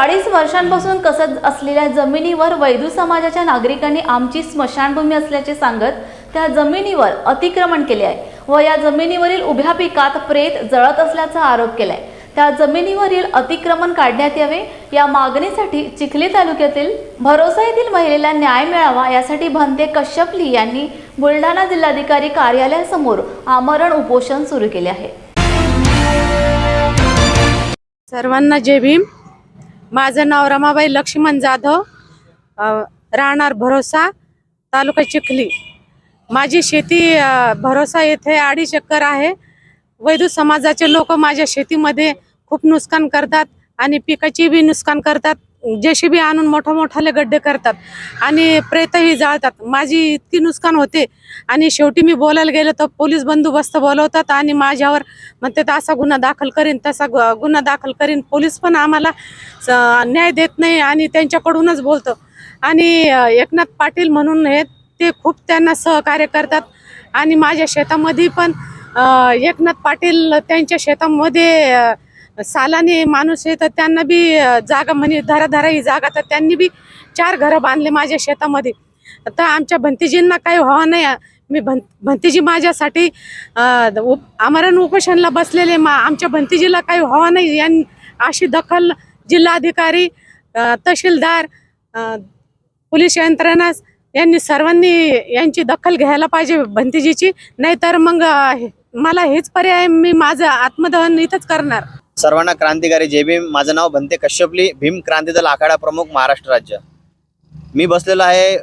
40 वर्षांपासून कसत असलेल्या जमिनीवर वैदू समाजाच्या नागरिकांनी आमची स्मशानभूमी असल्याचे सांगत त्या जमिनीवर अतिक्रमण केले आहे व या जमिनीवरील उभ्या पिकात प्रेत जळत असल्याचा आरोप केलाय। त्या जमिनीवरील अतिक्रमण काढण्यात यावे या मागणीसाठी चिखली तालुक्यातील भरोसा येथील महिलेला न्याय मिळावा यासाठी भंते कश्यपली यांनी बुलढाणा जिल्हाधिकारी कार्यालयासमोर आमरण उपोषण सुरू केले आहे। सर्वांना जय भीम। माझं नाव रमाबाई लक्ष्मण जाधव, राहणार भरोसा, तालुका चिखली। माझी शेती भरोसा येथे 2.5 एकर आहे। वैदू समाजाचे लोक माझ्या शेतीमध्ये खूप नुकसान करतात आणि पिकाची बी नुकसान करतात। जेसीबी आणून मोठे गड्डे करतात आणि प्रेतही जाळतात। माझी इतकी नुकसान होते आणि शेवटी मी बोलायला गेलो तर पोलीस बंदोबस्त बोलवतात आणि माझ्यावर म्हणतात असा गुन्हा दाखल करीन तसा गुन्हा दाखल करीन। पोलीस पण आम्हाला न्याय देत नाही आणि त्यांच्याकडूनच बोलतो। आणि एकनाथ पाटील म्हणून हे ते खूप त्यांना सहकार्य करतात आणि माझ्या शेतामध्ये पण एकनाथ पाटील त्यांच्या शेतामध्ये सालाने माणूस आहे तर त्यांना बी जागा म्हणे धरा ही जागा, तर त्यांनी बी 4 घरं बांधले माझ्या शेतामध्ये। तर आमच्या भंतीजींना काही व्हावं नाही। मी भंतीजी माझ्यासाठी आमरण उपोषणला बसलेले। आमच्या भंतीजीला काही व्हावं नाही यांनी अशी दखल जिल्हाधिकारी, तहसीलदार, पोलीस यंत्रणा यांनी सर्वांनी यांची दखल घ्यायला पाहिजे भंतीजीची, नाहीतर मग मला हेच पर्याय, मी माझं आत्मदहन इथंच करणार। सर्वांना क्रांतिकारी जय भीम। माझं नाव भंते कश्यपली, भीम क्रांती दल आखाडा प्रमुख, महाराष्ट्र राज्य। मी बसलेलो आहे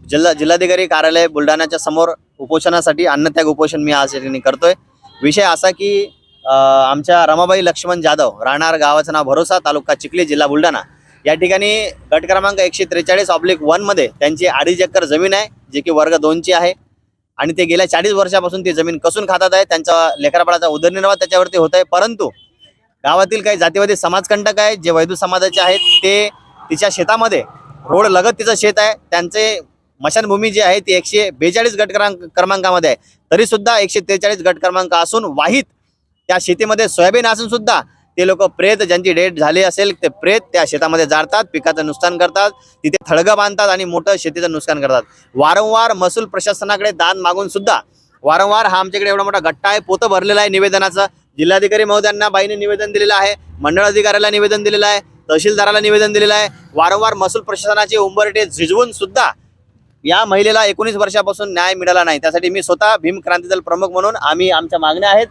जिल्हाधिकारी कार्यालय बुलढाण्याच्या समोर उपोषणासाठी। अन्नत्याग उपोषण मी आज ठिकाणी करतोय। विषय असा की आमच्या रमाबाई लक्ष्मण जाधव, राहणार गावाचं नाव भरोसा, तालुका चिखली, जिल्हा बुलढाणा, या ठिकाणी गट क्रमांक 143/1 मध्ये त्यांची 2.5 एकर जमीन आहे, जे की वर्ग 2 ची आहे आणि ते गेल्या 40 वर्षापासून ती जमीन कसून खातात आहे। त्यांचा लेकराबाळाचा उदरनिर्वाह त्याच्यावरती होत आहे। परंतु गावातील काही जातीवादी समाजकंटक आहेत जे वैदू समाजाचे आहेत, ते तिच्या शेतामध्ये रोड लगत तिचं शेत आहे। त्यांचे मशानभूमी जी आहे ती 142 गट क्रमांकामध्ये आहे, तरी सुद्धा 143 गट क्रमांक असून वाहित त्या शेतीमध्ये सोयाबीन असून सुद्धा ते लोक प्रेत, ज्यांची डेथ झाली असेल ते प्रेत त्या शेतामध्ये जाळतात, पिकाचं नुकसान करतात, तिथे थडगं बांधतात आणि मोठं शेतीचं नुकसान करतात। वारंवार महसूल प्रशासनाकडे दाद मागून सुद्धा वारंवार हा आमच्याकडे एवढा मोठा गट्टा आहे, पोतं भरलेला आहे निवेदनाचं। जिल्हाधिकारी महोदयांना बाईने निवेदन दिलेलं आहे, मंडळ अधिकाऱ्याला निवेदन दिलेलं आहे, तहसीलदाराला निवेदन दिलेलं आहे। वारंवार महसूल प्रशासनाचे उंबरठे झिजवून सुद्धा या महिलेला 19 वर्षापासून न्याय मिळाला नाही। त्यासाठी मी स्वतः भीम क्रांती दल प्रमुख म्हणून आम्ही आमच्या मागण्या आहेत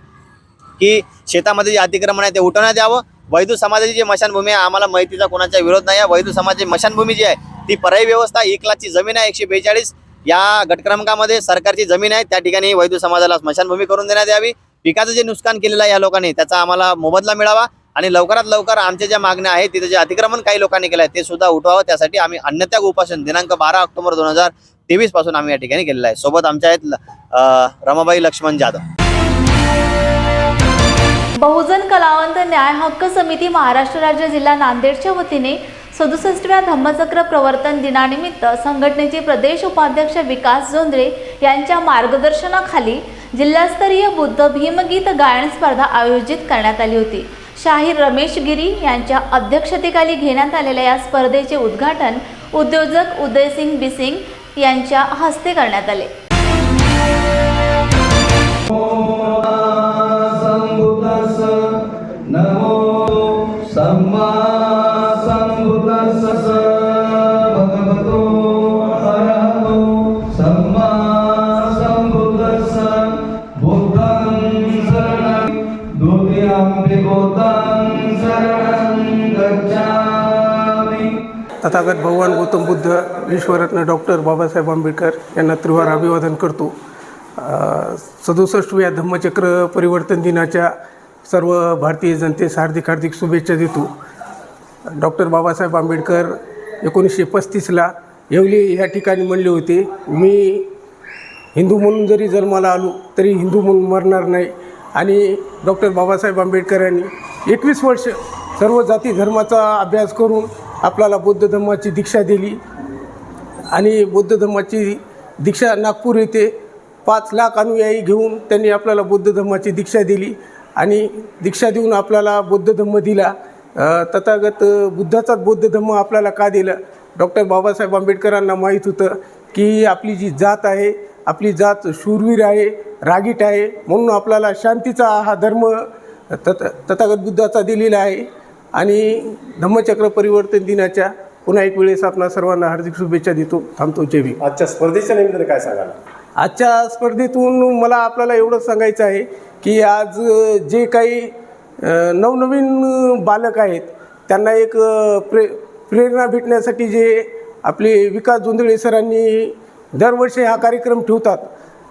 की शेतामध्ये जे अतिक्रमण आहे ते उठवण्यात यावं। वैदू समाजाची जी मशानभूमी आहे, आम्हाला माहितीचा कोणाचा विरोध नाही आहे। वैदू समाजाची मशानभूमी जी आहे ती पर्यायी व्यवस्था 1 लाखची जमीन आहे, 142 या गट क्रमांकामध्ये सरकारची जमीन आहे, त्या ठिकाणी वैदू समाजाला स्मशानभूमी करून देण्यात यावी। पिकाचं जे नुकसान केलेलं आहे या लोकांनी त्याचा आम्हाला मोबदला मिळावा आणि लवकरात लवकर आमच्या ज्या मागण्या आहेत तिथे जे अतिक्रमण काही लोकांनी केलं आहे ते सुद्धा उठवावं। त्यासाठी आम्ही अन्नत्याग उपोषण दिनांक 12 ऑक्टोबर 2023 पासून आम्ही या ठिकाणी केलेलं आहे। सोबत आमच्या आहेत रमाबाई लक्ष्मण जाधव। बहुजन कलावंत न्याय हक्क समिती महाराष्ट्र राज्य जिल्हा नांदेडच्या वतीने 67व्या धम्मचक्र प्रवर्तन दिनानिमित्त संघटनेचे प्रदेश उपाध्यक्ष विकास जोंधळे यांच्या मार्गदर्शनाखाली जिल्हास्तरीय बुद्ध भीमगीत गायन स्पर्धा आयोजित करण्यात आली होती। शाहीर रमेश गिरी यांच्या अध्यक्षतेखाली घेण्यात आलेल्या या स्पर्धेचे उद्घाटन उद्योजक उदयसिंग बिसिंग यांच्या हस्ते करण्यात आले। तथागत भगवान गौतम बुद्ध, विश्वरत्न डॉक्टर बाबासाहेब आंबेडकर यांना त्रिवार अभिवादन करतो। 67व्या धम्मचक्र परिवर्तन दिनाच्या सर्व भारतीय जनतेस हार्दिक शुभेच्छा देतो। डॉक्टर बाबासाहेब आंबेडकर 1935ला येवली या ठिकाणी म्हणले होते, मी हिंदू म्हणून जरी जन्माला आलो तरी हिंदू म्हणून मरणार नाही। आणि डॉक्टर बाबासाहेब आंबेडकरांनी 21 वर्ष सर्व जाती धर्माचा अभ्यास करून आपल्याला बौद्ध धर्माची दीक्षा दिली आणि बौद्ध धर्माची दीक्षा नागपूर येथे 5 लाख अनुयायी घेऊन त्यांनी आपल्याला बौद्ध धर्माची दीक्षा दिली आणि दीक्षा देऊन आपल्याला बौद्ध धर्म दिला। तथागत बुद्धाचाच बौद्ध धम्म आपल्याला का दिला? डॉक्टर बाबासाहेब आंबेडकरांना माहीत होतं की आपली जी जात आहे, आपली जात शूरवीर आहे, रागीट आहे, म्हणून आपल्याला शांतीचा हा धर्म तथागत बुद्धाचा दिलेला आहे. आणि धम्मचक्र परिवर्तन दिनाच्या पुन्हा एक वेळेस आपणा सर्वांना हार्दिक शुभेच्छा देतो. थांबतो. जय भीम. आजच्या स्पर्धेच्या निमित्ताने काय सांगाल? आजच्या स्पर्धेतून मला आपल्याला एवढंच सांगायचं आहे की आज जे काही नवनवीन बालक आहेत त्यांना एक प्रेरणा भेटण्यासाठी जे आपले विकास जोंधळे सरांनी दरवर्षी हा कार्यक्रम ठेवतात,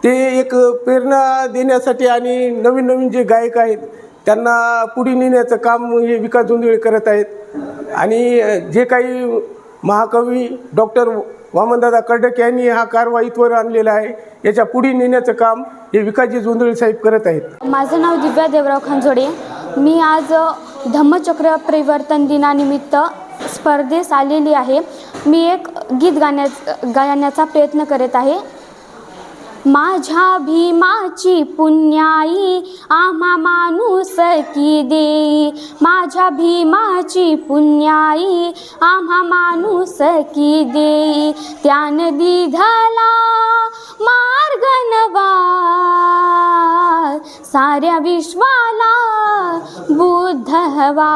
ते एक प्रेरणा देण्यासाठी आणि नवीन नवीन जे गायक आहेत त्यांना पुढे नेण्याचं काम हे विकास जोंधळे करत आहेत. आणि जे काही महाकवी डॉक्टर वामनदादा कर्डक यांनी हा कारवाईतवर आणलेला आहे, याच्या पुढे नेण्याचं काम हे विकासजी जोंधळे साहेब करत आहेत. माझं नाव दिव्या देवराव खांजोडे. मी आज धम्मचक्र परिवर्तन दिनानिमित्त स्पर्धेस आलेली आहे. मी एक गीत गायण्याचा प्रयत्न करत आहे. माझ्या भीमाची पुण्याई आम्हा माणूस की देई, माझ्या भीमाची पुण्याई आम्हा माणूस की देई, त्यानं दिधला मार्ग नवा साऱ्या विश्वाला बुद्ध हवा,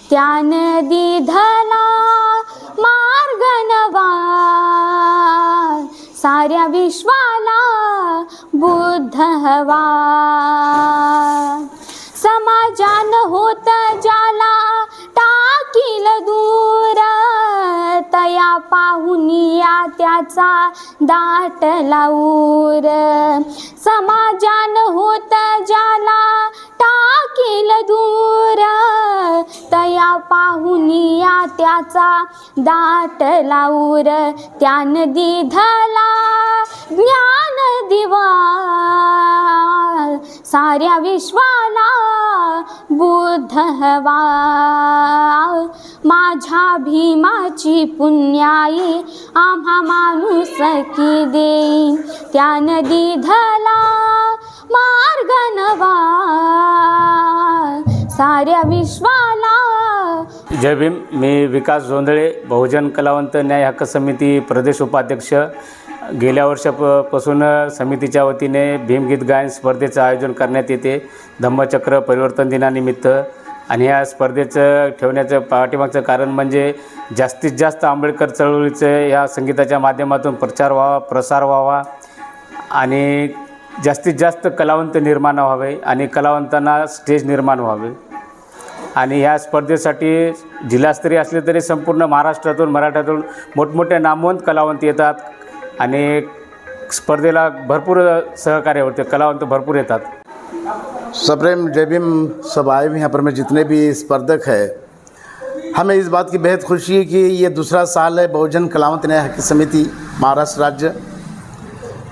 त्यानं दिधला मार्ग नवा साऱ्या विश्वाला बुद्ध हवा. समाजान होत ज्याला टाकील दूर, तया पाहुनिया त्याचा दाटला ऊर. समाजान होत ज्याला टाकील दूर, तया पाहुनिया त्याचा दाटला ऊर. त्यानं दिधला ज्ञान दिवा साऱ्या विश्वाला बुद्ध हवा. माझ्या भीमाची पुण्याई आम्हा माणूस की देई, त्यानं दिधला मार्ग नवा साऱ्या विश्वाला. जय भीम. मी विकास जोंधळे, बहुजन कलावंत न्याय हक्क समिती प्रदेश उपाध्यक्ष. गेल्या वर्षापासून समितीच्या वतीने भीमगीत गायन स्पर्धेचं आयोजन करण्यात येते धम्मचक्र परिवर्तन दिनानिमित्त. आणि या स्पर्धेचं ठेवण्याचं पाठीमागचं कारण म्हणजे जास्तीत जास्त आंबेडकर चळवळीचं या संगीताच्या माध्यमातून प्रचार व्हावा, प्रसार व्हावा आणि जास्तीत जास्त कलावंत निर्माण व्हावे आणि कलावंतांना स्टेज निर्माण व्हावे. आणि ह्या स्पर्धेसाठी जिल्हास्तरीय असले तरी संपूर्ण महाराष्ट्रातून, मराठ्यातून मोठमोठे नामवंत कलावंत येतात आणि स्पर्धेला भरपूर सहकार्य होते, कलावंत भरपूर येतात. सप्रेम जय भीम. सब आए हुए यहाँ पर में जितने भी स्पर्धक हैं, हमें इस बात की बेहद खुशी है कि ये दूसरा साल है बहुजन कलावंत न्याय हक समिति महाराष्ट्र राज्य.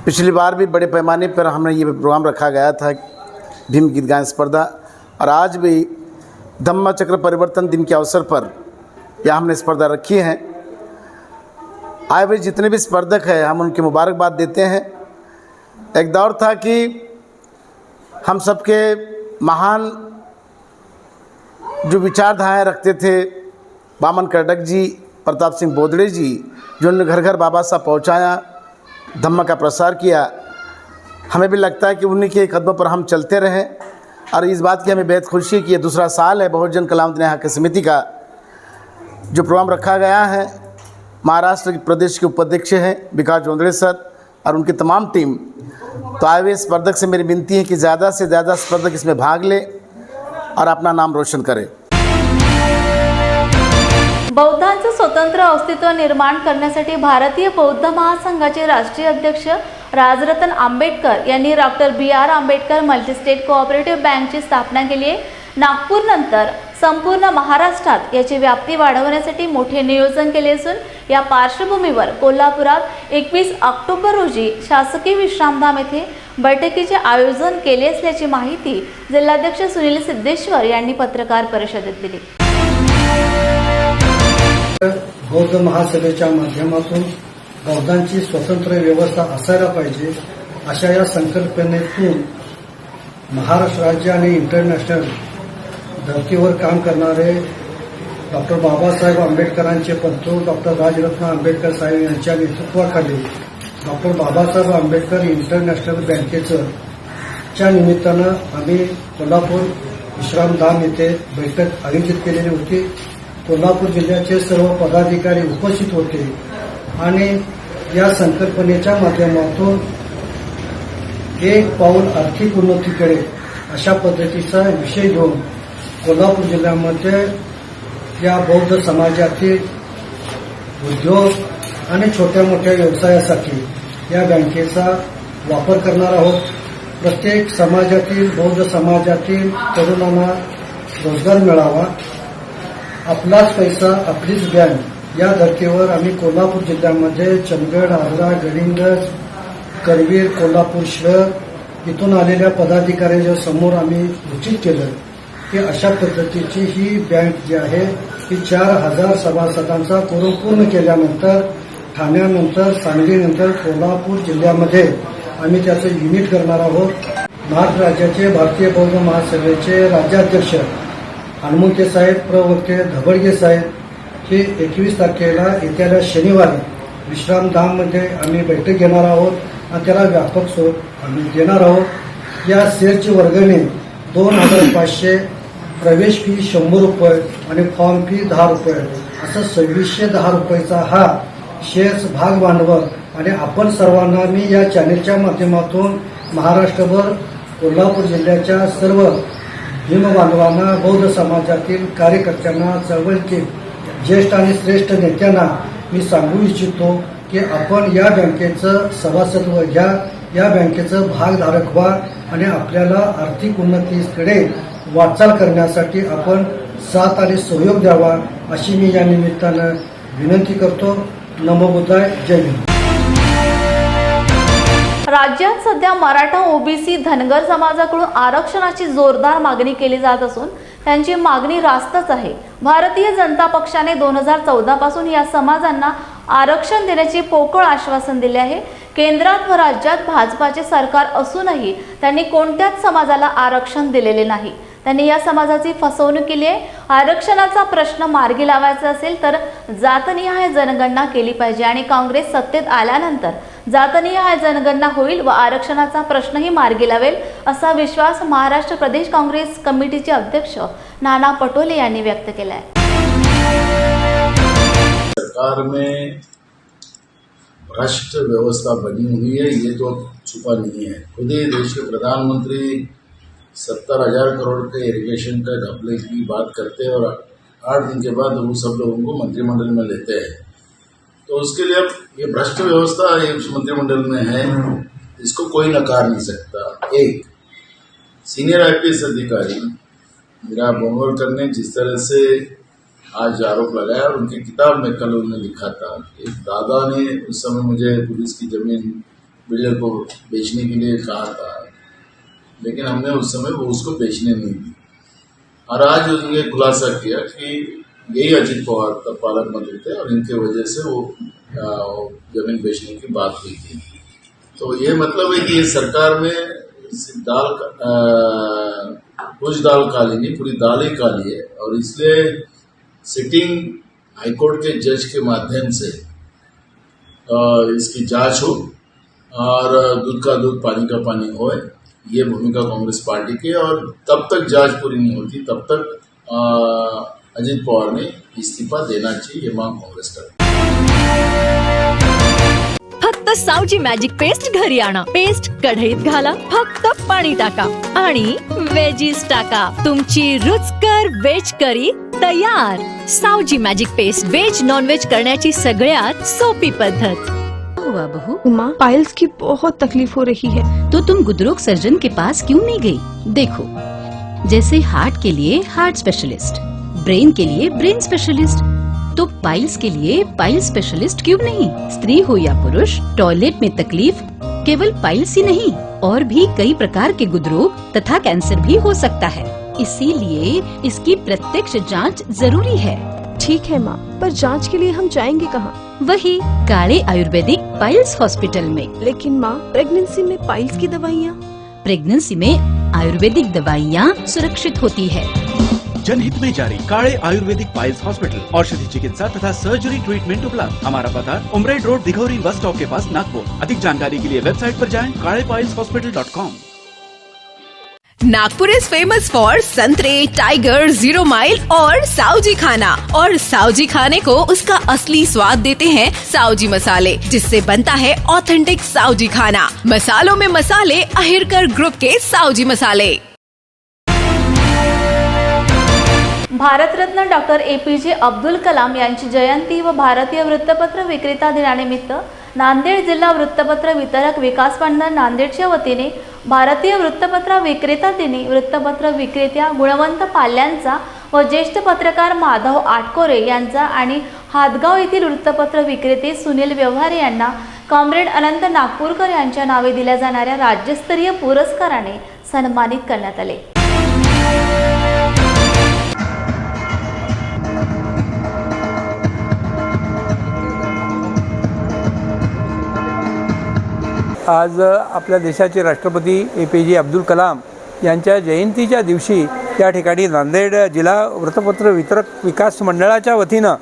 पिछली बार भी बड़े पैमाने पर हमने ये प्रोग्राम रखा गया था भीम गीत गायन स्पर्धा, और आज भी धम्मचक्र परिवर्तन दिन के अवसर पर यह हमने स्पर्धा रखी है. आए हुए जितने भी स्पर्धक हैं हम उनकी मुबारकबाद देते हैं. एक दौर था कि हम सबके महान जो विचारधाराएँ रखते थे, वामन कर्डक जी, प्रताप सिंह बोदड़े जी, जो उन्होंने घर घर बाबा साहब पहुँचाया, धम्म का प्रसार किया. हमें भी लगता है कि उन्हीं के कदमों पर हम चलते रहें. और इस बात की हमें बेहद खुशी है कि ये दूसरा साल है बहुजन कलावंत न्याय हक समिति का जो प्रोग्राम रखा गया है. महाराष्ट्र के प्रदेश के उपाध्यक्ष हैं विकास जोंधळे सर और उनकी तमाम टीम. तो आए हुए स्पर्धक से मेरी विनती है कि ज़्यादा से ज़्यादा स्पर्धक इसमें भाग लें और अपना नाम रोशन करें. बौद्धांचं स्वतंत्र अस्तित्व निर्माण करण्यासाठी भारतीय बौद्ध महासंघाचे राष्ट्रीय अध्यक्ष राजरतन आंबेडकर यांनी doctor B R. Ambedkar multistate cooperative बँकची स्थापना केली आहे. नागपूरनंतर संपूर्ण महाराष्ट्रात याची व्याप्ती वाढवण्यासाठी मोठे नियोजन केले असून या पार्श्वभूमीवर कोल्हापुरात 21 ऑक्टोबर रोजी शासकीय विश्रामधाम येथे बैठकीचे आयोजन केले असल्याची माहिती जिल्हाध्यक्ष सुनील सिद्धेश्वर यांनी पत्रकार परिषदेत दिली. बौद्ध महासभेच्या माध्यमातून बौद्धांची स्वतंत्र व्यवस्था असायला पाहिजे अशा या संकल्पनेतून महाराष्ट्र राज्य आणि इंटरनॅशनल धर्तीवर काम करणारे डॉक्टर बाबासाहेब आंबेडकरांचे पंतू डॉक्टर राजरत्न आंबेडकर साहेब यांच्या नेतृत्वाखाली डॉक्टर बाबासाहेब आंबेडकर इंटरनॅशनल बँकेचं च्या निमित्तानं आम्ही कोल्हापूर विश्रामधाम येथे बैठक आयोजित केलेली होती. कोल्हापूर जिल्ह्याचे सर्व पदाधिकारी उपस्थित होते आणि या संकल्पनेच्या माध्यमातून एक पाऊल आर्थिक उन्नतीकडे अशा पद्धतीचा विषय घेऊन कोल्हापूर जिल्ह्यामध्ये या बौद्ध समाजातील उद्योग आणि छोट्या मोठ्या व्यवसायासाठी या बँकेचा वापर करणार आहोत. प्रत्येक समाजातील बौद्ध समाजातील तरुणांना रोजगार मिळावा. आपलाच पैसा आपलीच बँक या धर्तीवर आम्ही कोल्हापूर जिल्ह्यामध्ये चंदगड, आजरा, गडिंग्लज, करवीर, कोल्हापूर शहर इथून आलेल्या पदाधिकाऱ्यांच्या समोर आम्ही सूचित केलं की अशा पद्धतीची ही बँक जी आहे ही 4,000 सभासदांचा कोरम पूर्ण केल्यानंतर ठाण्यानंतर सांगलीनंतर कोल्हापूर जिल्ह्यामध्ये आम्ही त्याचं युनिट करणार आहोत. महाराष्ट्र राज्याचे भारतीय बौद्ध महासभेचे राज्याध्यक्ष हनुमंते साहेब, प्रवक्ते धबडगे साहेब हे 21 तारखेला येत्या शनिवारी विश्रामधाममध्ये आम्ही बैठक घेणार आहोत आणि त्याला व्यापक स्वरूप आम्ही देणार आहोत. या सेलची वर्गणी 2,500, प्रवेश फी 100 रुपये आणि फॉर्म फी 10 रुपये असं 2,610 रुपयाचा हा शेअर्स भाग भांडवल आणि आपण सर्वांना मी या चॅनेलच्या माध्यमातून महाराष्ट्रभर कोल्हापूर जिल्ह्याच्या सर्व भीम बांधवांना, बौद्ध समाजातील कार्यकर्त्यांना, चळवळीतील ज्येष्ठ आणि श्रेष्ठ नेत्यांना मी सांगू इच्छितो की आपण या बँकेचं सभासदत्व घ्या, या बँकेचं भागधारक व्हा आणि आपल्याला आर्थिक उन्नतीकडे वाटचाल करण्यासाठी आपण साथ आणि सहयोग द्यावा अशी मी या निमित्तानं विनंती करतो. नमो बुद्धाय. जय भीम. राज्यात सध्या मराठा, ओबीसी, धनगर समाजाकडून आरक्षणाची जोरदार मागणी केली जात असून त्यांची मागणी रास्तच आहे. भारतीय जनता पक्षाने 2014 पासून या समाजांना आरक्षण देण्याचे पोकळ आश्वासन दिले आहे. केंद्रात व राज्यात भाजपाचे सरकार असूनही त्यांनी कोणत्याच समाजाला आरक्षण दिलेले नाही. त्यांनी या समाजाची फसवणूक केली आहे. आरक्षणाचा प्रश्न मार्गी लावायचा असेल तर जातनिहाय जनगणना केली पाहिजे आणि काँग्रेस सत्तेत आल्यानंतर जातनिहाय जनगणना होईल व आरक्षणाचा प्रश्नही मार्गी लावेल असा विश्वास महाराष्ट्र प्रदेश काँग्रेस कमिटीचे अध्यक्ष नाना पटोले यांनी व्यक्त केला आहे. सरकार में भ्रष्ट व्यवस्था बनी हुई है, ये तो छुपा नहीं है. खुद ही देश के प्रधानमंत्री 70,000 करोड़ के इरिगेशन का घपले की बात करते हैं और 8 दिन के बाद वो सब लोगों को मंत्रिमंडल में लेते हैं. तो उसके लिए अब ये भ्रष्ट व्यवस्था ये मंत्रिमंडल में है, इसको कोई नकार नहीं सकता. एक सीनियर IPS अधिकारी मीरा बोनवलकर ने जिस तरह से आज आरोप लगाया और उनकी किताब में कल उन्होंने लिखा था, एक दादा ने उस समय मुझे पुलिस की जमीन बिल्डर को बेचने के लिए कहा था, लेकिन हमने उस समय वो उसको बेचने नहीं दी. और आज उन्होंने खुलासा किया कि यही अजित पवार तब पालक मंत्री थे और इनके वजह से वो जमीन बेचने की बात हुई थी. तो ये मतलब है कि ये सरकार में कुछ दाल काली नहीं, पूरी दाल ही काली है. और इसलिए सिटिंग हाईकोर्ट के जज के माध्यम से इसकी जांच हो और दूध का दूध पानी का पानी होए, ये भूमिका कांग्रेस पार्टी की. और तब तक जांच पूरी नहीं होती तब तक अजित पवार ने इस्तीफा देना चाहिए, ये मांग कांग्रेस करती. फक्त सावजी मॅजिक पेस्ट घरी आणा. पेस्ट कढईत घाला, फक्त पाणी टाका आणि वेजीज टाका. तुमची रुचकर वेज करी तयार. Saoji magic paste veg non veg करण्याची सगळ्यात सोपी पद्धत. हुआ बहू? माँ, पाइल्स की बहुत तकलीफ हो रही है. तो तुम गुदरोग सर्जन के पास क्यों नहीं गई? देखो, जैसे हार्ट के लिए हार्ट स्पेशलिस्ट, ब्रेन के लिए ब्रेन स्पेशलिस्ट, तो पाइल्स के लिए पाइल्स स्पेशलिस्ट क्यों नहीं? स्त्री हो या पुरुष, टॉयलेट में तकलीफ केवल पाइल्स ही नहीं और भी कई प्रकार के गुदरोग तथा कैंसर भी हो सकता है. इसीलिए इसकी प्रत्यक्ष जांच जरूरी है. ठीक है माँ, पर जांच के लिए हम जाएंगे कहाँ? वही काले आयुर्वेदिक पाइल्स हॉस्पिटल में. लेकिन माँ, प्रेगनेंसी में पाइल्स की दवाइयाँ? प्रेगनेंसी में आयुर्वेदिक दवाइयाँ सुरक्षित होती है. जनहित में जारी। काळे आयुर्वेदिक पाइल्स हॉस्पिटल, औषधि चिकित्सा तथा सर्जरी ट्रीटमेंट उपलब्ध। हमारा पता उमरेड रोड, दिघौरी बस स्टॉप के पास, नागपुर। अधिक जानकारी के लिए वेबसाइट पर जाएं kalepileshospital.com। Nagpur is famous for संतरे, टाइगर, 0 माइल और साउजी खाना। और साउजी खाने को उसका असली स्वाद देते हैं साउजी मसाले, जिससे बनता है ऑथेंटिक साउजी खाना। मसालों में मसाले अहिरकर ग्रुप के साउजी मसाले। भारतरत्न डॉक्टर APJ अब्दुल कलाम यांची जयंती व भारतीय वृत्तपत्र विक्रेता दिनानिमित्त नांदेड जिल्हा वृत्तपत्र वितरक विकास मंडळ नांदेडच्या वतीने भारतीय वृत्तपत्र विक्रेता दिनी वृत्तपत्र विक्रेत्या गुणवंत पाल्यांचा व ज्येष्ठ पत्रकार माधव आटकोरे यांचा आणि हातगाव येथील वृत्तपत्र विक्रेते सुनील व्यवहारे यांना कॉम्रेड अनंत नागपूरकर यांच्या नावे दिल्या जाणाऱ्या राज्यस्तरीय पुरस्काराने सन्मानित करण्यात आले। आज आपल्या देशाचे राष्ट्रपती APJ अब्दुल कलाम यांच्या जयंतीच्या दिवशी या ठिकाणी नांदेड जिल्हा वृत्तपत्र वितरक विकास मंडळाच्या वतीनं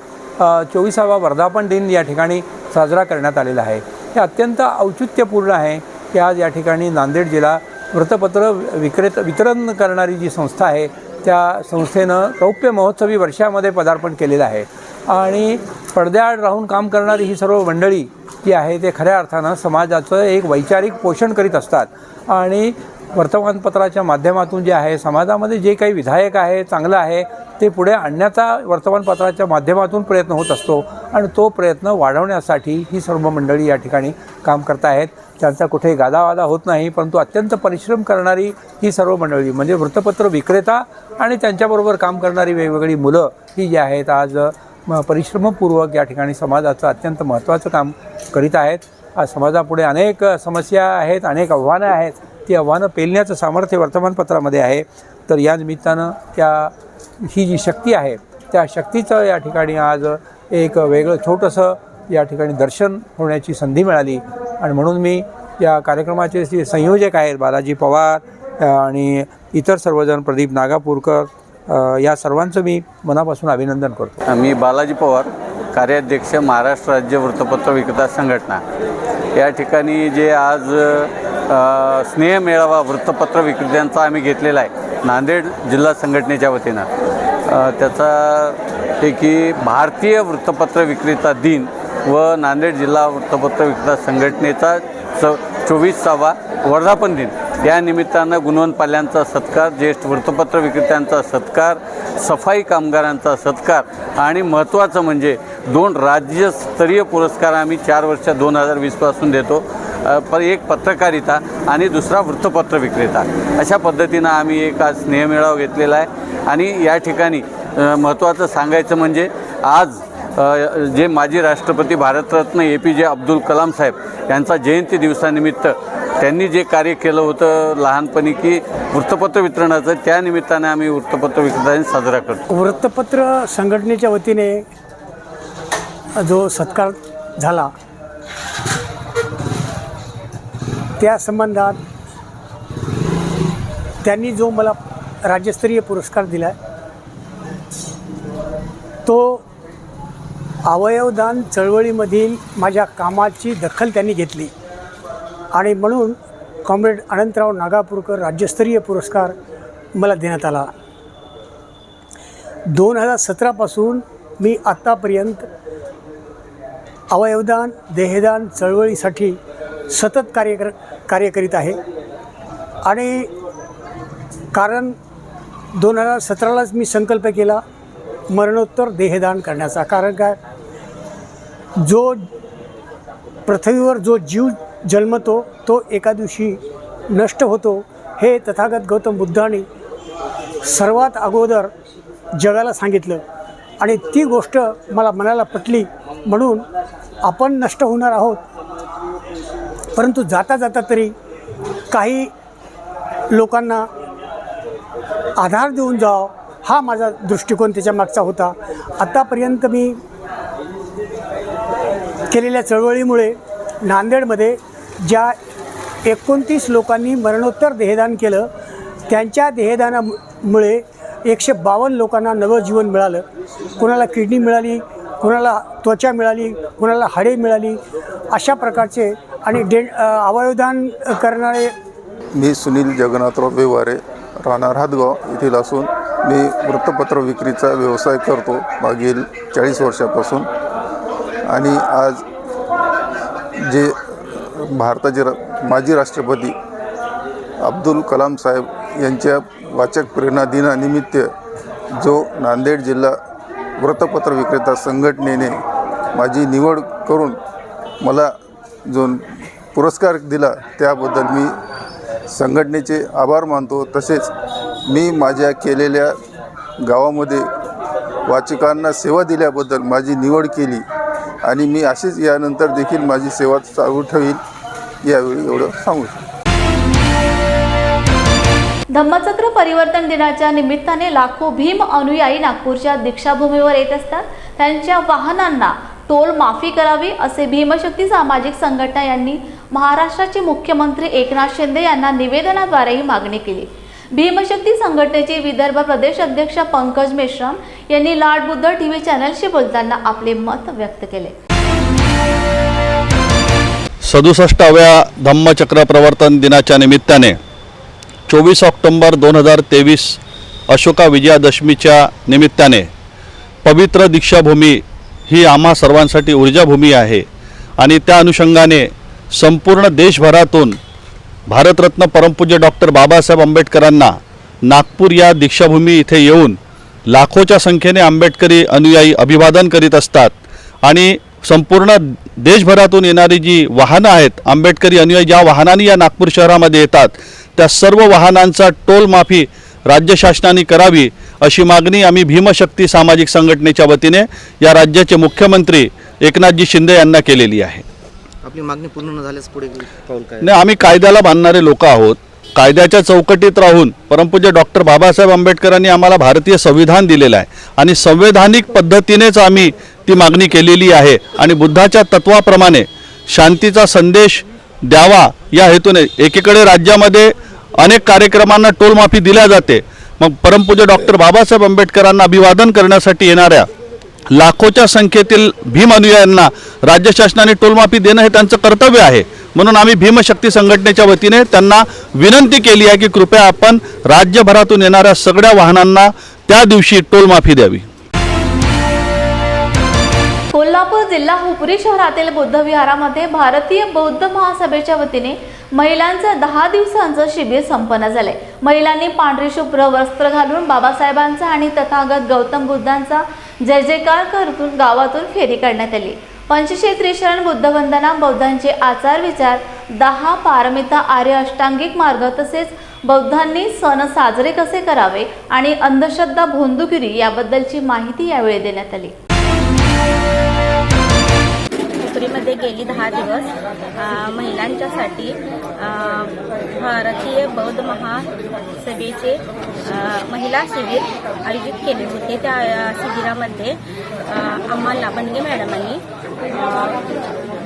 24वा वर्धापन दिन या ठिकाणी साजरा करण्यात आलेला आहे। हे अत्यंत औचित्यपूर्ण आहे की आज या ठिकाणी नांदेड जिल्हा वृत्तपत्र वितरण करणारी जी संस्था आहे त्या संस्थेनं रौप्य महोत्सवी वर्षामध्ये पदार्पण केलेलं आहे आणि पडद्याआड राहून काम करणारी ही सर्व मंडळी जी आहे ते खऱ्या अर्थानं समाजाचं एक वैचारिक पोषण करीत असतात आणि वर्तमानपत्राच्या माध्यमातून जे आहे समाजामध्ये जे काही विधायक आहे चांगलं आहे ते पुढे आणण्याचा वर्तमानपत्राच्या माध्यमातून प्रयत्न होत असतो आणि तो प्रयत्न वाढवण्यासाठी ही सर्व मंडळी या ठिकाणी काम करत आहेत। त्यांचा कुठे गादावादा होत नाही, परंतु अत्यंत परिश्रम करणारी ही सर्व मंडळी म्हणजे वृत्तपत्र विक्रेता आणि त्यांच्याबरोबर काम करणारी वेगवेगळी मुलं ही जी आहेत आज परिश्रमपूर्वक या ठिकाणी समाजाचं अत्यंत महत्त्वाचं काम करीत आहेत। आज समाजापुढे अनेक समस्या आहेत, अनेक आव्हानं आहेत, ती आव्हानं पेलण्याचं सामर्थ्य वर्तमानपत्रामध्ये आहे। तर या निमित्तानं ही जी शक्ती आहे त्या शक्तीचं या ठिकाणी आज एक वेगळं छोटंसं या ठिकाणी दर्शन होण्याची संधी मिळाली आणि म्हणून मी या कार्यक्रमाचे जे संयोजक आहेत बालाजी पवार आणि इतर सर्वजण, प्रदीप नागापूरकर, या सर्वांचं मी मनापासून अभिनंदन करतो। मी बालाजी पवार, कार्याध्यक्ष महाराष्ट्र राज्य वृत्तपत्र विक्रेता संघटना। या ठिकाणी जे आज स्नेह मेळावा वृत्तपत्र विक्रेत्यांचा आम्ही घेतलेला आहे नांदेड जिल्हा संघटनेच्या वतीनं, त्याचा ते की भारतीय वृत्तपत्र विक्रेता दिन व नांदेड जिल्हा वृत्तपत्र विक्रेता संघटनेचा 24वा वर्धापन दिन या निमित्तानं गुणवंत पाल्यांचा सत्कार, ज्येष्ठ वृत्तपत्र विक्रेत्यांचा सत्कार, सफाई कामगारांचा सत्कार आणि महत्त्वाचं म्हणजे 2 राज्यस्तरीय पुरस्कार आम्ही 4 वर्ष 2020पासून देतो। एक पत्रकारिता आणि दुसरा वृत्तपत्र विक्रेता, अशा पद्धतीनं आम्ही एक आज स्नेहमेळावा घेतलेला आहे। आणि या ठिकाणी महत्त्वाचं सांगायचं म्हणजे आज जे माजी राष्ट्रपती भारतरत्न APJ अब्दुल कलाम साहेब यांचा जयंती दिवसानिमित्त त्यांनी जे कार्य केलं होतं लहानपणी की वृत्तपत्र वितरणाचं, त्या निमित्ताने आम्ही वृत्तपत्र विक्रेता साजरा करतो। वृत्तपत्र संघटनेच्या वतीने जो सत्कार झाला त्या संबंधात त्यांनी जो मला राज्यस्तरीय पुरस्कार दिला तो अवयवदान चळवळीमधील माझ्या कामाची दखल त्यांनी घेतली आणि म्हणून कॉम्रेड अनंतराव नागापूरकर राज्यस्तरीय पुरस्कार मला देण्यात आला। 2017पासून मी आत्तापर्यंत अवयवदान देहदान चळवळीसाठी सतत कार्य करीत आहे आणि कारण 2017लाच मी संकल्प केला मरणोत्तर देहदान करण्याचा। कारण काय, जो पृथ्वीवर जो जीव जन्मतो तो एका दिवशी नष्ट होतो हे तथागत गौतम बुद्धांनी सर्वात अगोदर जगाला सांगितलं आणि ती गोष्ट मला मनाला पटली, म्हणून आपण नष्ट होणार आहोत परंतु जाता जाता तरी काही लोकांना आधार देऊन जावं हा माझा दृष्टिकोन त्याच्या मागचा होता। आतापर्यंत मी केलेल्या चळवळीमुळे नांदेडमध्ये ज्या 29 लोकांनी मरणोत्तर देहदान केलं त्यांच्या देहदानामुळे 152 लोकांना नवं जीवन मिळालं. कोणाला किडनी मिळाली, कोणाला त्वचा मिळाली, कोणाला हाडे मिळाली, अशा प्रकारचे आणि अवयवदान करणारे. मी सुनील जगन्नाथराव व्यवहारे, राहणार हातगाव येथील असून मी वृत्तपत्र विक्रीचा व्यवसाय करतो मागील 40 वर्षापासून. आणि आज जे भारताचे माजी राष्ट्रपती अब्दुल कलाम साहेब यांच्या वाचक प्रेरणा दिनानिमित्त जो नांदेड जिल्हा वृत्तपत्र विक्रेता संघटनेने माझी निवड करून मला जो पुरस्कार दिला त्याबद्दल मी संघटनेचे आभार मानतो. तसेच मी माझ्या केलेल्या गावामध्ये वाचकांना सेवा दिल्याबद्दल माझी निवड केली आणि मी अशीच यानंतर देखील माझी सेवा चालू ठेवील. यावेळी एवढं सांगू शकतो. धम्मचक्र परिवर्तन दिनाच्या निमित्ताने लाखो भीम अनुयायी नागपूरच्या दीक्षाभूमीवर येत असतात. त्यांच्या वाहनांना टोल माफी करावी असे भीमशक्ती सामाजिक संघटना यांनी महाराष्ट्राचे मुख्यमंत्री एकनाथ शिंदे यांना निवेदनाद्वारे ही मागणी केली. भीमशक्ती संघटनेचे विदर्भ प्रदेश अध्यक्ष पंकज मेश्राम यांनी लाड बुद्ध टीव्ही चॅनलशी बोलताना आपले मत व्यक्त केले. 67व्या धम्मचक्र प्रवर्तन दिनाच्या निमित्ताने 24 ऑक्टोबर 2023 अशोका विजयादशमीच्या निमित्ताने पवित्र दीक्षाभूमी ही आम्हा सर्वांसाठी ऊर्जाभूमी आहे आणि त्या अनुषंगाने संपूर्ण देशभरातून भारतरत्न परमपूज्य डॉक्टर बाबासाहेब आंबेडकरांना नागपूर या दीक्षाभूमी इथे येऊन लाखोच्या संख्येने आंबेडकरी अनुयायी अभिवादन करीत असतात. आणि संपूर्ण देशभरातून येणारी जी वाहनं आहेत, आंबेडकरी अनुयायी ज्या वाहनांनी या नागपूर शहरामध्ये येतात त्या सर्व वाहनांचा टोल माफी राज्य शासनाने करावी अशी मागणी आम्ही भीमशक्ती सामाजिक संघटनेच्या वतीने या राज्याचे मुख्यमंत्री एकनाथजी शिंदे यांना केलेली आहे. आपली मागणी पूर्ण न झाल्यास पुढे पाऊल काय? नाही, आम्ही कायद्याला बांधणारे लोक आहोत. कायद्याच्या चौकटीत राहून परमपूज्य डॉक्टर बाबासाहेब आंबेडकरांनी आम्हाला भारतीय संविधान दिलेलं आहे आणि संवैधानिक पद्धतीनेच आम्ही ती मागणी केलेली आहे. आणि बुद्धाच्या तत्वाप्रमाणे शांतीचा संदेश द्यावा या हेतूने एकीकडे राज्यामध्ये अनेक कार्यक्रमांना टोल माफी दिल्या जाते, मग परमपूज्य डॉक्टर बाबासाहेब आंबेडकरांना अभिवादन करण्यासाठी येणाऱ्या लाखोच्या संख्येतील भीम अनुयायांना राज्य शासनाने टोलमाफी देणं हे त्यांचं कर्तव्य आहे. म्हणून आम्ही भीमशक्ती संघटनेच्या वतीने त्यांना विनंती केली आहे की कृपया आपण राज्यभरातून येणाऱ्या सगळ्या वाहनांना त्या दिवशी टोलमाफी द्यावी. कोल्हापूर जिल्हा हुपरी शहरातील बुद्ध विहारामध्ये भारतीय बौद्ध महासभेच्या वतीने महिलांचं 10 दिवसांचं शिबिर संपन्न झाले. महिलांनी पांढरी शुभ्र वस्त्र घालून बाबासाहेबांचा आणि तथागत गौतम बुद्धांचा जय जयकार करून गावातून फेरी काढण्यात आली. पंचशील त्रिशरण बुद्धवंदना, बौद्धांचे आचार विचार, 10 पारमिता, आर्य अष्टांगिक मार्ग तसेच बौद्धांनी सण साजरे कसे करावे आणि अंधश्रद्धा भोंदूगिरी याबद्दलची माहिती यावेळी देण्यात आली. हुपरीमध्ये गेली 10 दिवस महिलांच्यासाठी भारतीय बौद्ध महासभेचे महिला शिबिर आयोजित केले होते. त्या शिबिरामध्ये आम्हाला बंडगे मॅडमांनी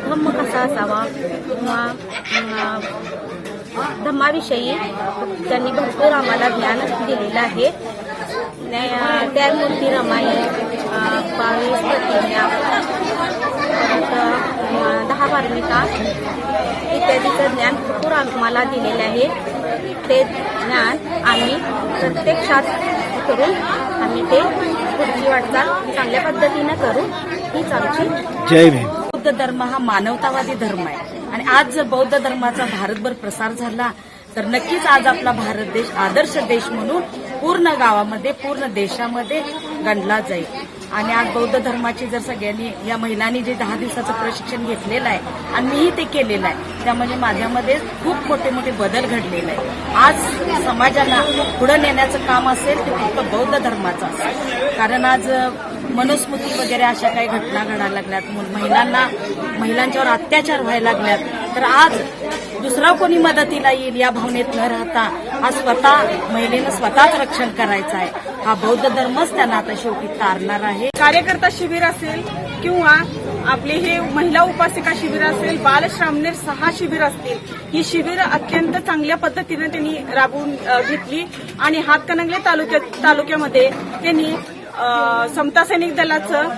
धम्म कसा असावा किंवा धम्माविषयी त्यांनी भरपूर आम्हाला ज्ञान दिलेलं आहे. त्यामूर्ती रामायण, 22 प्रतिज्ञा, 10 पारमिता इत्यादीचं ज्ञान भरपूर आम्हाला दिलेलं आहे. ते ज्ञान आम्ही प्रत्यक्षात करून आम्ही ते पुढची वाटचाल चांगल्या पद्धतीनं करू हीच आमची. जय भीम. बौद्ध धर्म हा मानवतावादी धर्म आहे आणि आज जर बौद्ध धर्माचा भारतभर प्रसार झाला तर नक्कीच आज आपला भारत देश आदर्श देश म्हणून पूर्ण गावामध्ये पूर्ण देशामध्ये गणला जाईल. आणि आज बौद्ध धर्माची जर सगळ्यांनी या महिलांनी जे 10 दिवसाचं प्रशिक्षण घेतलेलं आहे आणि मीही ते केलेलं आहे त्यामध्ये माझ्यामध्ये खूप मोठे मोठे बदल घडलेले आहे. आज समाजाला पुढे नेण्याचं काम असेल ते फक्त बौद्ध धर्माचं असेल. कारण आज मनुस्मृती वगैरे अशा काही घटना घडायला लागल्यात, महिलांच्यावर अत्याचार व्हायला लागल्यात तर आज दुसरा कोणी मदतीला येईल या भावनेत न राहता आज स्वतः महिलेनं स्वतःच रक्षण करायचं आहे. हा बौद्ध धर्मच त्यांना आता शेवटी तारणार आहे. कार्यकर्ता शिबिर असेल किंवा आपले हे महिला उपासिका शिबिर असेल, बालश्रामनेर 6 शिबिर असतील, ही शिबिर अत्यंत चांगल्या पद्धतीने त्यांनी राबवून घेतली आणि हातकणंगले तालुक्यामध्ये त्यांनी समता सैनिक दलाचं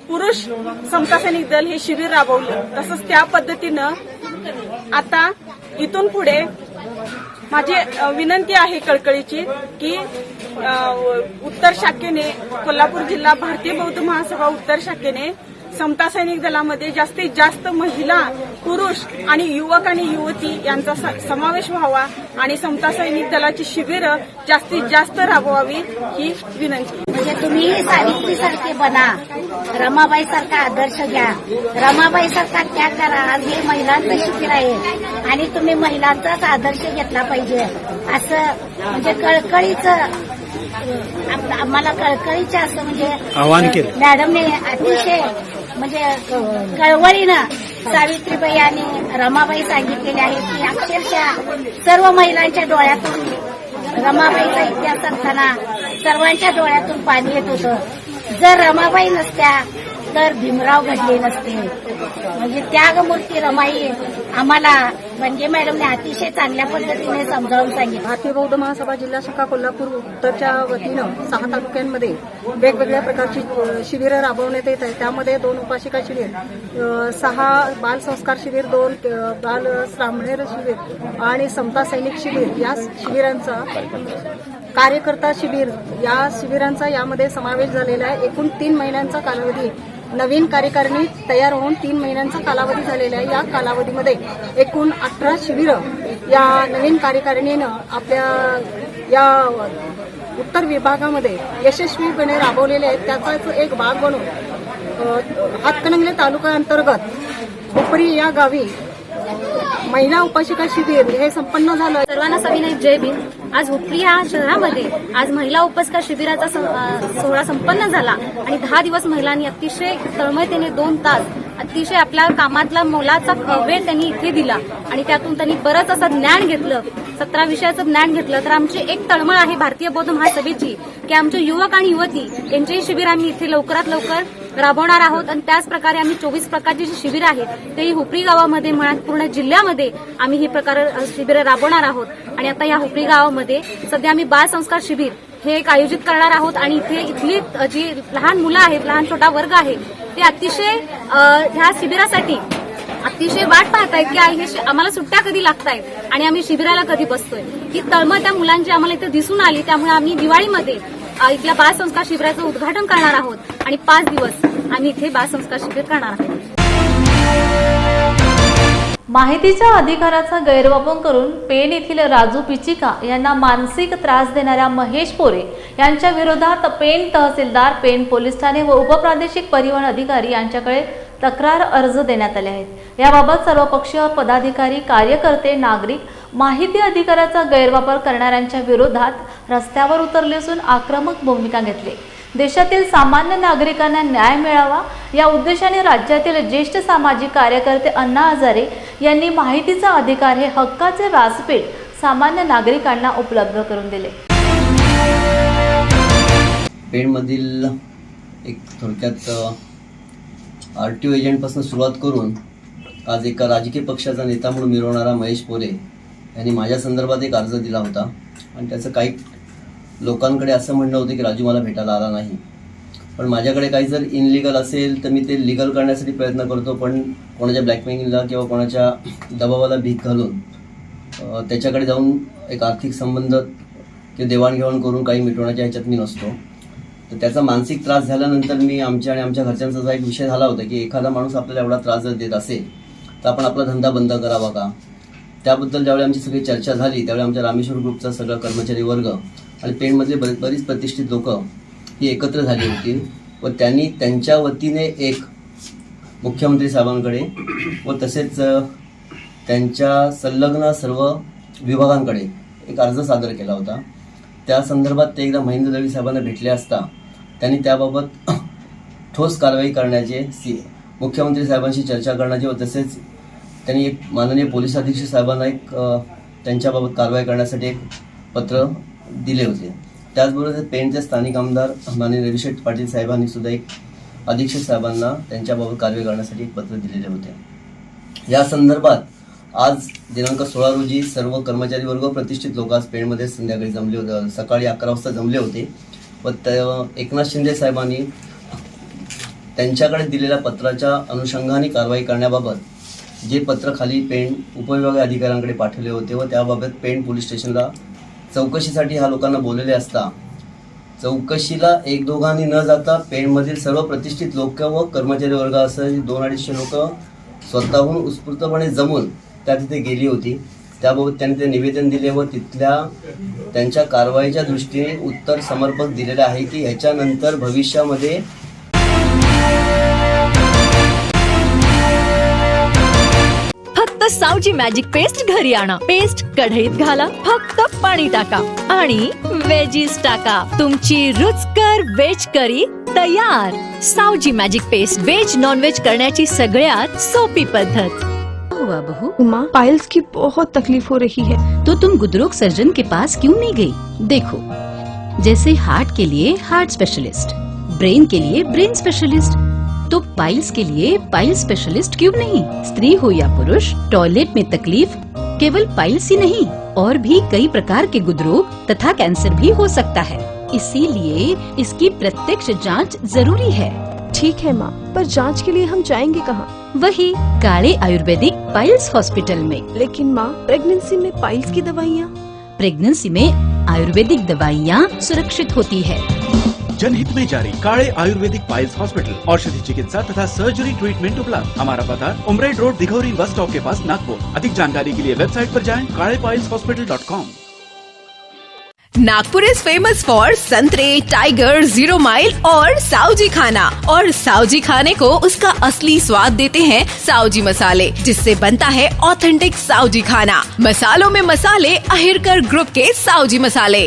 पुरुष समता सैनिक दल हे शिबिर राबवलं. तसंच त्या पद्धतीनं आता इथून पुढे माझी विनंती आहे कळकळीची की उत्तर शाखेने, कोल्हापूर जिल्हा भारतीय बौद्ध महासभा उत्तर शाखेने समता सैनिक दलामध्ये जास्तीत जास्त महिला, पुरुष आणि युवक आणि युवती यांचा समावेश व्हावा आणि समता सैनिक दलाची शिबिरं जास्तीत जास्त राबवावी ही विनंती. म्हणजे तुम्ही सावित्रीसारखे बना, रमाबाईसारखा आदर्श घ्या, रमाबाईसारखा त्याग करा. आज हे महिलांचं शिबिर आहे आणि तुम्ही महिलांचाच आदर्श घेतला पाहिजे असं म्हणजे कळकळीचं आम्हाला कळकळीचं असं म्हणजे आवाहन केलं मॅडमने. अतिशय म्हणजे कळवळीनं सावित्रीबाई आणि रमाबाई सांगितलेले आहेत की अक्षरशः सर्व महिलांच्या डोळ्यातून रमाबाईचा इतिहास असताना सर्वांच्या डोळ्यातून पाणी येत होतं. जर रमाबाई नसत्या तर भीमराव घडले नसते. म्हणजे त्यागमूर्ती रमाई आम्हाला म्हणजे मॅडमने अतिशय चांगल्या पद्धतीने समजावून सांगितलं. भारतीय बौद्ध महासभा जिल्हा शाखा कोल्हापूर उत्तरच्या वतीनं 6 तालुक्यांमध्ये वेगवेगळ्या प्रकारची शिबिरं राबवण्यात येत आहे. त्यामध्ये 2 उपासिका शिबिर, 6 बाल संस्कार शिबिर, 2 बाल श्रामणेर शिबिर आणि समता सैनिक शिबिर या शिबिरांचा कार्यकर्ता शिबिर या शिबिरांचा यामध्ये समावेश झालेला आहे. एकूण 3 महिन्यांचा कालावधी, नवीन कार्यकारिणी तयार होऊन 3 महिन्यांचा कालावधी झालेला आहे. या कालावधीमध्ये एकूण 18 शिबिरं या नवीन कार्यकारिणीनं आपल्या या उत्तर विभागामध्ये यशस्वीपणे राबवलेले आहेत. त्याचाच एक भाग म्हणून हातकणंगले तालुका अंतर्गत हुपरी या गावी महिला उपासिका शिबिर हे संपन्न झालं. सर्वांना सविनय जय भीम. आज हुपरी या शहरामध्ये आज महिला उपासिका शिबिराचा सोहळा संपन्न झाला आणि 10 दिवस महिलांनी अतिशय तळमळीने 2 तास अतिशय आपल्या कामातला मोलाचा वेळ त्यांनी इथे दिला आणि त्यातून त्यांनी बरंच असं ज्ञान घेतलं, 17 विषयाचं ज्ञान घेतलं. तर आमची एक तळमळ आहे भारतीय बौद्ध महासभेची की आमचे युवक आणि युवती यांचेही शिबिर आम्ही इथे लवकरात लवकर राबवणार आहोत आणि त्याच प्रकारे आम्ही 24 प्रकारची जी शिबिरं आहेत तेही हुपरी गावामध्ये म्हणा पूर्ण जिल्ह्यामध्ये आम्ही ही प्रकार शिबिरं राबवणार आहोत. आणि आता या हुपरी गावामध्ये सध्या आम्ही बाल संस्कार शिबिर हे एक आयोजित करणार आहोत आणि इथली जी लहान मुलं आहेत, लहान छोटा वर्ग आहे ते अतिशय ह्या शिबिरासाठी अतिशय वाट पाहतायत की हे आम्हाला सुट्ट्या कधी लागतायत आणि आम्ही शिबिराला कधी बसतोय. ही तळमळ त्या मुलांची आम्हाला इथे दिसून आली. त्यामुळे आम्ही दिवाळीमध्ये इथल्या बाल संस्कार शिबिराचं उद्घाटन करणार आहोत आणि 5 दिवस आम्ही इथे बाल संस्कार शिबिर करणार आहोत. माहितीच्या अधिकाराचा गैरवापर करून पेण येथील राजू पिचिका यांना मानसिक त्रास देणाऱ्या महेश पोरे यांच्या विरोधात पेण तहसीलदार, पेण पोलीस ठाणे व उपप्रादेशिक परिवहन अधिकारी यांच्याकडे तक्रार अर्ज देण्यात आले आहेत. याबाबत सर्वपक्षीय पदाधिकारी, कार्यकर्ते, नागरिक माहिती अधिकाराचा गैरवापर करणाऱ्यांच्या विरोधात रस्त्यावर उतरले असून आक्रमक भूमिका घेतली. देशातील सामान्य नागरिकांना न्याय मिळावा या उद्देशाने राज्यातील ज्येष्ठ सामाजिक कार्यकर्ते अण्णा हजारे यांनी माहितीचा अधिकार हे हक्काचे व्यासपीठ सामान्य नागरिकांना उपलब्ध करून दिले. पेणमधील एक थोडक्यात RTO एजंटपासून सुरुवात करून आज एका राजकीय पक्षाचा नेता म्हणून मिरवणारा महेश पोरे यांनी माझ्या संदर्भात एक अर्ज दिला होता आणि त्याचं काही लोकांकडे असं म्हणणं होतं की राजू मला भेटायला आला नाही. पण माझ्याकडे काही जर इनलिगल असेल तर मी ते लिगल करण्यासाठी प्रयत्न करतो, पण कोणाच्या ब्लॅकमेलिंगला किंवा कोणाच्या दबावाला भीक घालून त्याच्याकडे जाऊन एक आर्थिक संबंध किंवा देवाणघेवाण करून काही मिटवण्याच्या ह्याच्यात मी नसतो. तर त्याचा मानसिक त्रास झाल्यानंतर मी आमच्या आणि आमच्या घरच्यांचा जो एक विषय झाला होता की एखादा माणूस आपल्याला एवढा त्रास जर देत असेल तर आपण आपला धंदा बंद करावा का. त्याबद्दल ज्यावेळी आमची सगळी चर्चा झाली त्यावेळी आमच्या रामेश्वर ग्रुपचा सगळा कर्मचारी वर्ग आणि पेणमधले बरीच प्रतिष्ठित लोक ही एकत्र झाली होती व त्यांनी त्यांच्या वतीने एक मुख्यमंत्री साहेबांकडे व तसेच त्यांच्या संलग्न सर्व विभागांकडे एक अर्ज सादर केला होता. त्या संदर्भात ते एकदा महेंद्र दळवी साहेबांना भेटले असता त्यांनी त्याबाबत ठोस कारवाई करण्याचे, मुख्यमंत्री साहेबांशी चर्चा करण्याचे व तसेच त्यांनी एक माननीय पोलीस अधीक्षक साहेबांना एक त्यांच्याबाबत कारवाई करण्यासाठी एक पत्र दिले होते. त्याचबरोबर पेणचे स्थानिक आमदार माननीय रविशेठ पाटील साहेबांनी सुद्धा एक अधीक्षक साहेबांना त्यांच्याबाबत कारवाई करण्यासाठी एक पत्र दिलेले होते। या संदर्भात आज दिनांक 16 रोजी सर्व कर्मचारी वर्ग प्रतिष्ठित लोक आज पेणमध्ये संध्याकाळी जमले होते, सकाळी 11 वाजता जमले होते व एकनाथ शिंदे साहेबांनी त्यांच्याकडे दिलेल्या पत्राच्या अनुषंगाने कारवाई करण्याबाबत जे पत्र खाली पेण उपविभागीय अधिकाऱ्यांकडे पाठवले होते व त्याबाबत पेण पोलीस स्टेशनला चौकशीसाठी ह्या लोकांना बोललेले असता चौकशीला एक दोघांनी न जाता पेणमधील सर्व प्रतिष्ठित लोक व कर्मचारी वर्ग असं 200-250 लोक स्वतःहून उत्स्फूर्तपणे जमून त्या तिथे गेली होती। त्याबाबत त्यांनी ते निवेदन दिले व तिथल्या त्यांच्या कारवाईच्या दृष्टीने उत्तर समर्पक दिलेले आहे की ह्याच्यानंतर भविष्यामध्ये फक्त सावजी मॅजिक पेस्ट घरी आणा, पेस्ट कढईत घाला, फक्त पाणी टाका आणि वेजीज टाका, तुमची रुचकर वेज करी तयार। Saoji magic paste veg non veg करण्याची सगळ्यात सोपी पद्धत। हुआ बहू? माँ, पाइल्स की बहुत तकलीफ हो रही है। तो तुम गुदरोग सर्जन के पास क्यों नहीं गई? देखो, जैसे हार्ट के लिए हार्ट स्पेशलिस्ट, ब्रेन के लिए ब्रेन स्पेशलिस्ट, तो पाइल्स के लिए पाइल्स स्पेशलिस्ट क्यों नहीं? स्त्री हो या पुरुष, टॉयलेट में तकलीफ केवल पाइल्स ही नहीं और भी कई प्रकार के गुदरोग तथा कैंसर भी हो सकता है, इसीलिए इसकी प्रत्यक्ष जांच जरूरी है। ठीक है माँ, पर जांच के लिए हम जाएंगे कहाँ? वही काले आयुर्वेदिक पाइल्स हॉस्पिटल में। लेकिन माँ, प्रेगनेंसी में पाइल्स की दवाइयाँ? प्रेगनेंसी में आयुर्वेदिक दवाइयाँ सुरक्षित होती है। जनहित में जारी काले आयुर्वेदिक पाइल्स हॉस्पिटल, औषधि चिकित्सा तथा सर्जरी ट्रीटमेंट उपलब्ध। हमारा पता उमरेड रोड दिघौरी बस स्टॉप के पास नागपुर। अधिक जानकारी के लिए वेबसाइट पर जाएं kalepailshospital.com। Nagpur is famous for संतरे, टाइगर, 0 माइल और साउजी खाना। और साउजी खाने को उसका असली स्वाद देते हैं साउजी मसाले, जिससे बनता है ऑथेंटिक साउजी खाना। मसालों में मसाले अहिरकर ग्रुप के साउजी मसाले।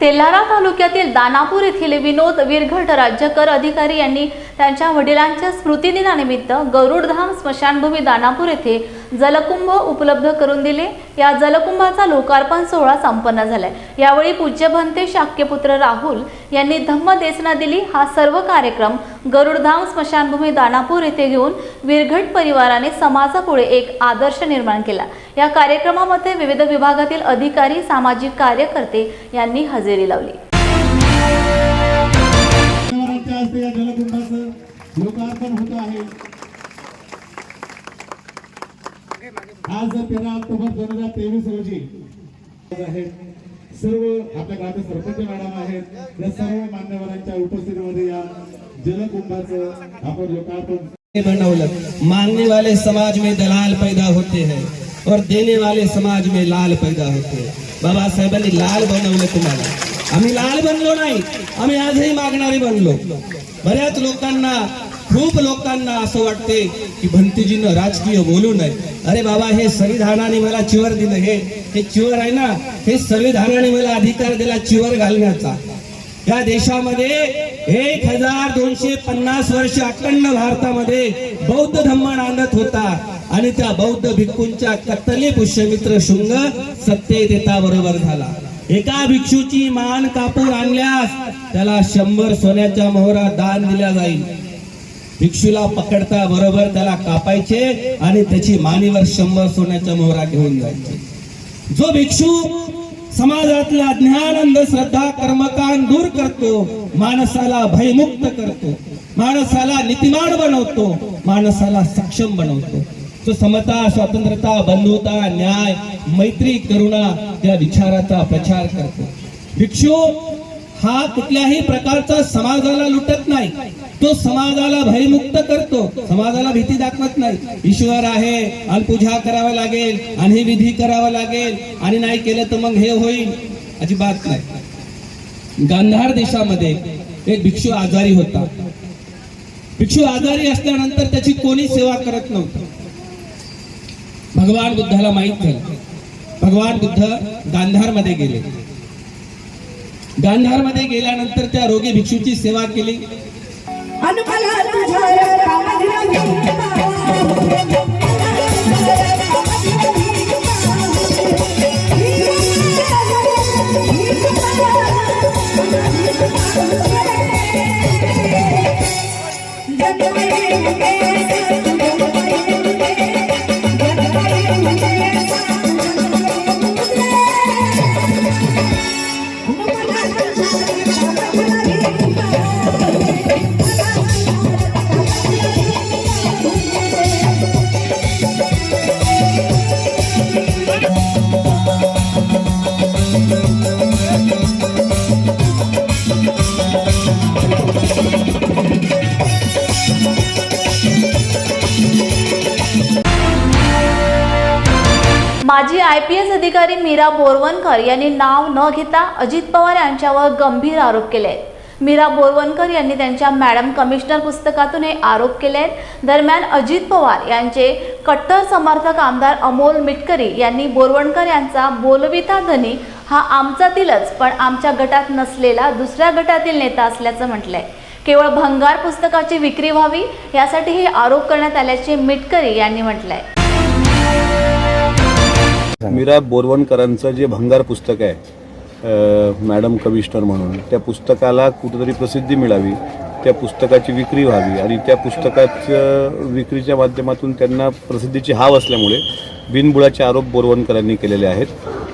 तेल्हारा तालुक्यातील दानापूर येथील विनोद विरघट राज्यकर अधिकारी यांनी त्यांच्या वडिलांच्या स्मृतिदिनानिमित्त गरुडधाम स्मशानभूमी दानापूर येथे जलकुंभ उपलब्ध करून दिले। या जलकुंभाचा लोकार्पण सोहळा संपन्न झालाय। यावेळी पूज्य भंते शाक्यपुत्र राहुल यांनी धम्मदेसना दिली। हा सर्व कार्यक्रम गरुडधाम स्मशानभूमी दानापूर येथे घेऊन विरघट परिवाराने समाजापुढे एक आदर्श निर्माण केला। या कार्यक्रमामध्ये विविध विभागातील अधिकारी, सामाजिक कार्यकर्ते यांनी हजेरी लावली। लोकार्पण होत आहे। आज 13 ऑक्टोबर 2023 रोजी सर्व आपल्या गावाचे सरपंच मॅडम आहेत, या सर्व मान्यवरांच्या उपस्थितीमध्ये या जलकुंभाचं आपण लोकार्पण बनवलं। मांगने वाले समाज में दलाल पैदा होते हैं और देने वाले समाज में लाल पैदा होते हैं। बाबासाहेबांनी लाल बनवलं तुम्हाला। आम्ही लाल बनलो नाही, आम्ही आजही मागणारे बनलो। बऱ्याच लोकांना, खूप लोकांना असं वाटते की भंतेजीनं राजकीय बोलू नये। अरे बाबा, हे संविधानाने मला चिवर दिलं, हे चिवर आहे ना, हे संविधानाने मला अधिकार दिला चिवर घालण्याचा। या देशामध्ये 1250 वर्ष अखंड भारतामध्ये बौद्ध धम्म नांदत होता आणि त्या बौद्ध भिक्खूंच्या कत्तले पुष्यमित्र शुंग सत्तेत येता बरोबर झाला। एका भिक्षूची मान कापून आणल्यास त्याला 100 सोन्याच्या मोहरा दान दिल्या जाईल। भिक्षूला पकडता बरोबर त्याला कापायचे आणि त्याची मानेवर 100 सोन्याच्या मोहरा घेऊन जायचे। जो भिक्षू समाजातला ज्ञान, अंधश्रद्धा, कर्मकांड दूर करतो, माणसाला भयमुक्त करतो, माणसाला नीतिमान बनवतो, माणसाला सक्षम बनवतो, तो समता, स्वातंत्र्यता, बंधुता, न्याय, मैत्री, करुणा या विचाराचा प्रचार करतो। भिक्षू हा कुठल्याही प्रकारचा समाजाला लुटत नाही, तो समाजाला भयमुक्त करतो, समाजाला भीती दाखवत नाही। ईश्वर आहे आणि पूजा करावी लागेल आणि हे विधी करावा लागेल आणि नाही केलं तर मग हे होईल, अजिबात नाही। गांधार देशामध्ये एक भिक्षू आजारी होता। भिक्षू आजारी असल्यानंतर त्याची कोणी सेवा करत नव्हतं। भगवान बुद्धाला माहित झालं। भगवान बुद्ध गांधारमध्ये गेले। गांधारमध्ये गेल्यानंतर त्या रोगी भिक्षूची सेवा केली। Thank you. माजी IPS अधिकारी मीरा बोरवणकर यांनी नाव न घेता अजित पवार यांच्यावर गंभीर आरोप केले आहेत. मीरा बोरवणकर यांनी त्यांच्या मॅडम कमिशनर पुस्तकातून हे आरोप केले आहेत. दरम्यान अजित पवार यांचे कट्टर समर्थक आमदार अमोल मिटकरी यांनी बोरवणकर यांचा बोलविता धनी हा आमचातीलच पण आमच्या गटात नसलेला दुसऱ्या गटातील नेता असल्याचं म्हटलंय. केवळ भंगार पुस्तकाची विक्री व्हावी यासाठी हे आरोप करण्यात आल्याचे मिटकरी यांनी म्हटलंय. मीरा बोरवणकरांचं जे भंगार पुस्तक आहे मॅडम कमिशनर म्हणून, त्या पुस्तकाला कुठेतरी प्रसिद्धी मिळावी, त्या पुस्तकाची विक्री व्हावी आणि त्या पुस्तकाच्या विक्रीच्या माध्यमातून त्यांना प्रसिद्धीची हाव असल्यामुळे बिनबुडाचे आरोप बोरवणकरांनी केलेले आहेत.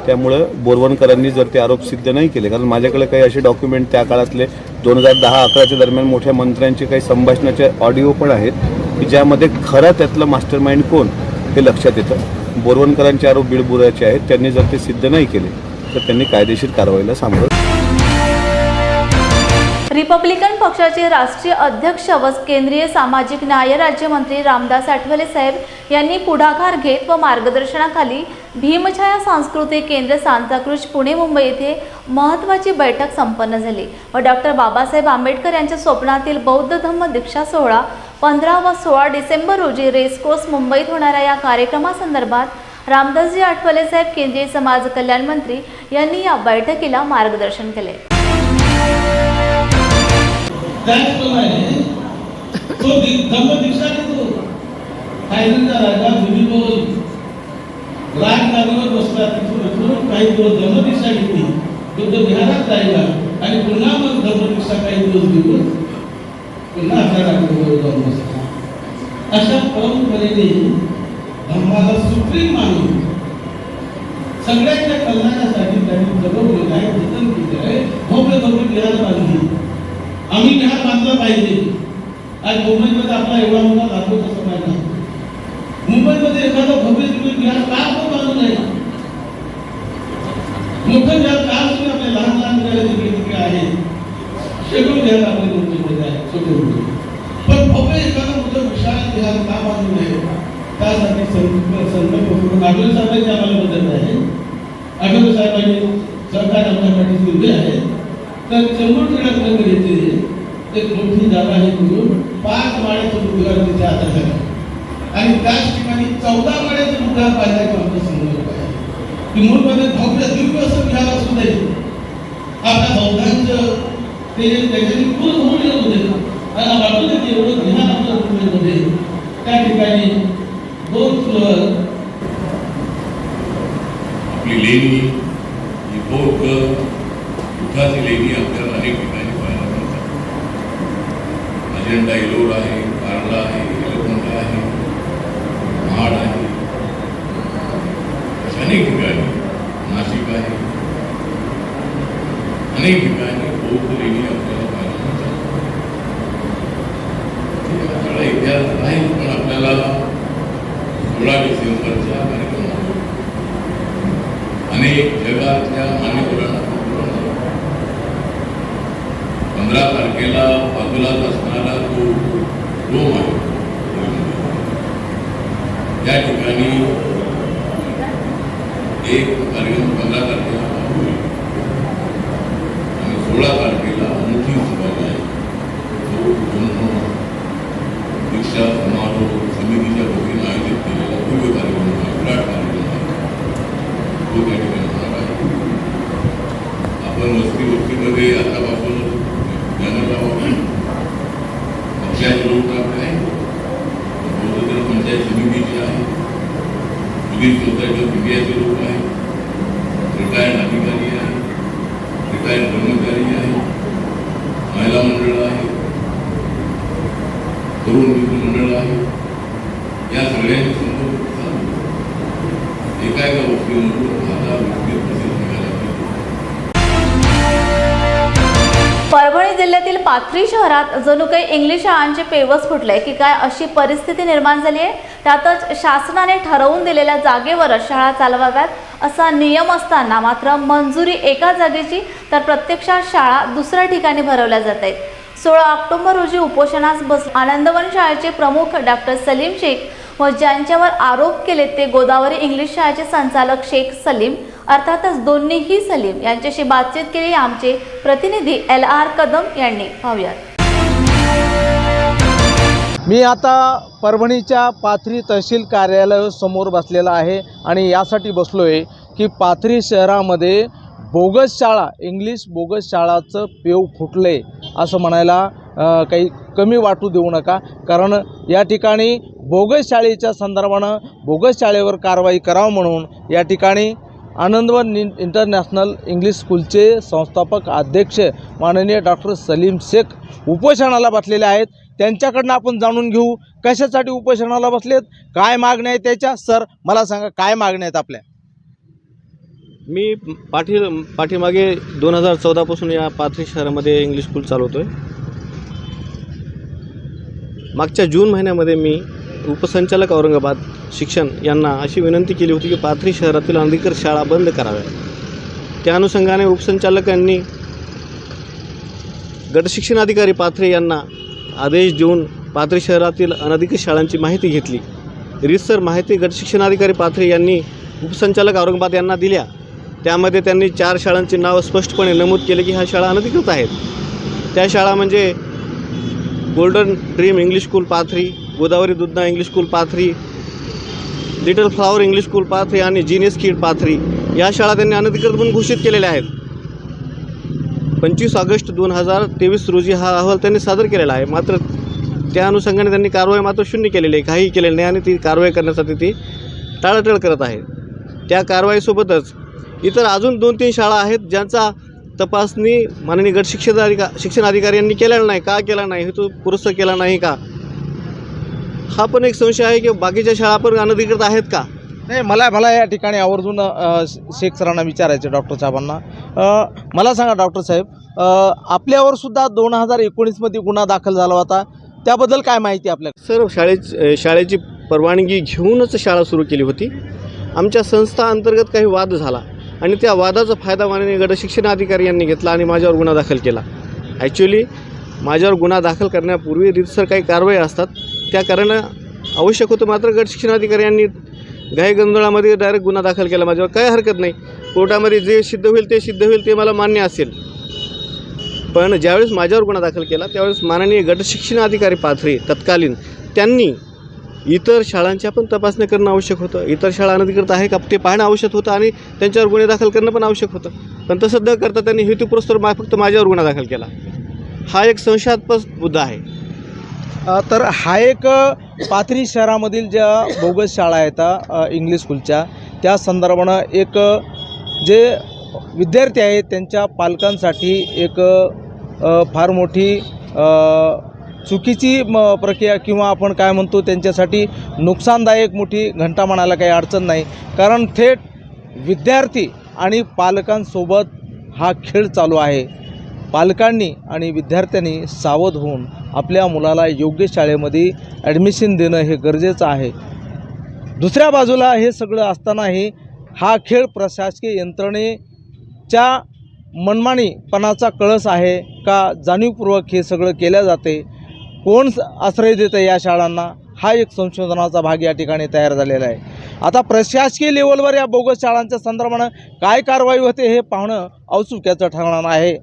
त्यामुळं बोरवणकरांनी जर ते आरोप सिद्ध नाही केले, कारण माझ्याकडे काही असे डॉक्युमेंट त्या काळातले 2010-11च्या दरम्यान मोठ्या मंत्र्यांचे काही संभाषणाचे ऑडिओ पण आहेत की ज्यामध्ये खरं त्यातलं मास्टर माइंड कोण हे लक्षात येतं. बोरवणकरांचे आरोप बिनबुडाचे आहेत. त्यांनी जर ते सिद्ध नाही केले तर त्यांनी कायदेशीर कारवाईला सामोरं. रिपब्लिकन पक्षाचे राष्ट्रीय अध्यक्ष व केंद्रीय सामाजिक न्याय राज्यमंत्री रामदास आठवले साहेब यांनी पुढाकार घेत व मार्गदर्शनाखाली भीमछाया सांस्कृतिक केंद्र सांताक्रूज पुणे मुंबई येथे महत्त्वाची बैठक संपन्न झाली व डॉक्टर बाबासाहेब आंबेडकर यांच्या स्वप्नातील बौद्ध धम्म दीक्षा सोहळा 15 व 16 डिसेंबर रोजी रेसकोर्स मुंबईत होणाऱ्या या कार्यक्रमासंदर्भात रामदासजी आठवले साहेब केंद्रीय समाज कल्याण मंत्री यांनी या बैठकीला मार्गदर्शन केले. त्याचप्रमाणे तो धम्मदीक्षा घेतो. थायलंडचा राजा भूमिबोल राजगादीवर बसला, तिथून काही दिवस धम्मदीक्षा घेतली, बुद्ध विहारात राहिला आणि पुन्हा मग धम्मदीक्षा काही दिवस घेऊन पुन्हा आपल्या राज्यावर जाऊन बसला. अशा परंपरेने धम्माला सुप्रीम मानून सगळ्यांच्या कल्याणासाठी त्यांनी जगवलेलं आहे, जतन केलं आहे. भव्य भव्य विहार बांधली. आम्ही विहार बांधला पाहिजे. आज मुंबईमध्ये आपला एवढा मोठा लागतो तसं पाहिजे. मुंबईमध्ये एखादा भव्य दिव्य विहार का आपण बांधू नये? मोठं विहार का असून आपले लहान लहान विहार तिकडे आहे, शेकडो विहार आपले मुंबईमध्ये आहे, छोटे मोठे. पण भव्य एखादा मोठं विशाल विहार का बांधू नये? त्यासाठी संकल्प करून आठवले साहेबांची आम्हाला मदत आहे. आठवले साहेबांनी सरकार आमच्या पाठीशी उभे आहे. तर चंबूरखेडा नगर येथे एक मोठी जागा आहे म्हणून 5 माळ्याचं उद्घाटन तिच्या हातात आहे आणि त्याच ठिकाणी 14 माळ्याचं उद्घाटन बांधायचं आमचं संकल्प आहे. की मूळमध्ये भव्य दिव्य असं विहार असू दे, आपल्या बौद्धांचं ते त्याच्यानी पूर्ण होऊन येऊ दे आणि वाटू दे की एवढं विहार आमच्या मुंबईमध्ये त्या ठिकाणी 2 फ्लोअर आपली लेणी ही बौद्ध बुद्धाची लेणी आपल्याला अनेक ठिकाणी पाहायला मिळतात. अजंठा एलोरा आहे, कारला आहे, एलकोंडा आहे, महाड आहे, अनेक ठिकाणी नाशिक आहे, अनेक ठिकाणी बौद्ध लेणी आपल्याला पाहायला मिळतात. सगळा इतिहास आहे, पण आपल्याला 16 डिसेंबरच्या कार्यक्रमात अनेक जगातल्या मान्यवरांना 15 तारखेला बाजूलाच असणारा तो डोम आहे, त्या ठिकाणी एक कार्यक्रम 15 तारखेला होईल आणि 16 तारखेला मोठी सभा आहे. तो दीक्षा समारोह समितीच्या वतीने आयोजित केलेला भव्य कार्यक्रम आहे, विराट कार्यक्रम आहे, तो त्या ठिकाणी होणार आहे. आपण वस्तीमध्ये आतापासून पक्षाचे लोक आहे, बौद्ध पंचायत समितीचे आहे, बुद्धिस्ट सोसायटी ऑफ इंडियाचे लोक आहेत, रिटायर्ड अधिकारी आहे, रिटायर्ड कर्मचारी आहे, महिला मंडळ आहे, तरुण मित्र मंडळ आहे. या सगळ्यांनी संपर्क एका एका गोष्टीमधून 1000 व्यक्ती प्रसिद्ध निघाल्या पाहिजे. परभणी जिल्ह्यातील पाथरी शहरात जणू काही इंग्लिश शाळांचे पेवस फुटले की काय अशी परिस्थिती निर्माण झाली आहे. त्यातच शासनाने ठरवून दिलेल्या जागेवरच शाळा चालवाव्यात असा नियम असताना मात्र मंजुरी एका जागेची तर प्रत्यक्षात शाळा दुसऱ्या ठिकाणी भरवल्या जात आहेत. 16 ऑक्टोबर रोजी उपोषणास बस आनंदवन शाळेचे प्रमुख डॉक्टर सलीम शेख व ज्यांच्यावर आरोप केले ते गोदावरी इंग्लिश शाळेचे संचालक शेख सलीम अर्थातच दोन्हीही सलीम यांच्याशी बातचीत केली आमचे प्रतिनिधी LR कदम यांनी. पाहूयात. मी आता परभणीच्या पाथरी तहसील कार्यालयासमोर बसलेला आहे आणि यासाठी बसलो आहे की पाथरी शहरामध्ये बोगस शाळा, इंग्लिश बोगस शाळाचं पेव फुटले असं म्हणायला काही कमी वाटू देऊ नका. कारण या ठिकाणी बोगस शाळेच्या संदर्भानं बोगस शाळेवर कारवाई करावं म्हणून या ठिकाणी आनंदवन इंटरनॅशनल इंग्लिश स्कूलचे संस्थापक अध्यक्ष माननीय डॉक्टर सलीम शेख उपोषणाला बसलेले आहेत. त्यांच्याकडनं आपण जाणून घेऊ कशासाठी उपोषणाला बसलेत, काय मागण्या आहेत त्याच्या. सर, मला सांगा काय मागण्या आहेत आपल्या? मी पाठीमागे 2014 पासून या पाथरी शहरामध्ये इंग्लिश स्कूल चालवतो आहे. मागच्या जून महिन्यामध्ये मी उपसंचालक औरंगाबाद शिक्षण यांना अशी विनंती केली होती की पाथरी शहरातील अनधिकृत शाळा बंद कराव्या. त्या अनुषंगाने उपसंचालकांनी गटशिक्षण अधिकारी पाथरी यांना आदेश देऊन पाथरी शहरातील अनधिकृत शाळांची माहिती घेतली. रीतसर माहिती गटशिक्षणाधिकारी पाथरी यांनी उपसंचालक औरंगाबाद यांना दिल्या. त्यामध्ये त्यांनी 4 शाळांची नावं स्पष्टपणे नमूद केले की ह्या शाळा अनधिकृत आहेत. त्या शाळा म्हणजे golden dream English school Pathri, Godavari Dudhna English school Pathri, little flower English school Pathri आणि जीनियस किड पाथरी या शाळा त्यांनी अनधिकृत म्हणून घोषित केलेल्या आहेत. 25 ऑगस्ट 2023 रोजी हा अहवाल त्यांनी सादर केलेला आहे. मात्र त्या अनुषंगाने त्यांनी कारवाई मात्र शून्य केलेली आहे, काहीही केलेलं नाही आणि ती कारवाई करण्यासाठी ती टाळाटाळ करत आहे. त्या कारवाईसोबतच इतर अजून 2-3 शाळा आहेत ज्यांचा तपासणी माननीय गट शिक्षण अधिकारी यांनी केलेला नाही. का केला नाही, हे तो पुरस्कार केला नाही का, हा पण एक संशय आहे की बाकीच्या शाळा पण अनधिकृत आहेत का. नाही, मला या ठिकाणी आवर्जून शेख सरांना विचारायचं, डॉक्टर साहेबांना. मला सांगा डॉक्टर साहेब, आपल्यावर सुद्धा 2019मध्ये गुन्हा दाखल झाला होता, त्याबद्दल काय माहिती आपल्याला? सर, शाळेची परवानगी घेऊनच शाळा सुरू केली होती. आमच्या संस्था अंतर्गत काही वाद झाला आणि त्या वादाचा फायदा माननीय गट शिक्षण अधिकारी यांनी घेतला आणि माझ्यावर गुन्हा दाखल केला. ॲक्च्युली माझ्यावर गुन्हा दाखल करण्यापूर्वी रीतसर काही कारवाई असतात, त्या कारण आवश्यक होतं. मात्र गट शिक्षण अधिकारी यांनी घाईगंधळामध्ये डायरेक्ट गुन्हा दाखल केला माझ्यावर. काही हरकत नाही, कोर्टामध्ये जे सिद्ध होईल ते मला मान्य असेल. पण ज्यावेळेस माझ्यावर गुन्हा दाखल केला त्यावेळेस माननीय गट शिक्षण अधिकारी पाथरी तत्कालीन त्यांनी इतर शाळांच्या पण तपासण्या करणं आवश्यक होतं. इतर शाळा अनधिकृत आहे का ते पाहणं आवश्यक होतं आणि त्यांच्यावर गुन्हे दाखल करणं पण आवश्यक होतं. पण तसं न करता त्यांनी हेतुपुरस्सर फक्त माझ्यावर गुन्हा दाखल केला. हा एक संशयास्पद मुद्दा आहे. तर हा एक पाथरी शहरामधील ज्या बोगस शाळा आहेत इंग्लिश स्कूलच्या, त्या संदर्भानं एक जे विद्यार्थी आहेत त्यांच्या पालकांसाठी एक फार मोठी चुकीची प्रक्रिया किंवा आपण काय म्हणतो त्यांच्यासाठी नुकसानदायक मोठी घंटा म्हणायला काही अडचण नाही. कारण थेट विद्यार्थी आणि पालकांसोबत हा खेळ चालू आहे. पालकांनी आणि विद्यार्थ्यांनी सावध होऊन आपल्या मुलाला योग्य शाळेमध्ये ॲडमिशन देणं हे गरजेचं आहे. दुसऱ्या बाजूला हे सगळं असतानाही हा खेळ प्रशासकीय यंत्रणेच्या मनमानीपणाचा कळस आहे का जाणीवपूर्वक हे सगळं केल्या जाते, कोण आश्रय देतं या शाळांना, हा एक संशोधनाचा भाग या ठिकाणी तयार झालेला आहे. आता प्रशासकीय लेवलवर या बोगस शाळांच्या संदर्भानं काय कारवाई होते हे पाहणं औत्सुक्याचं ठरणार आहे.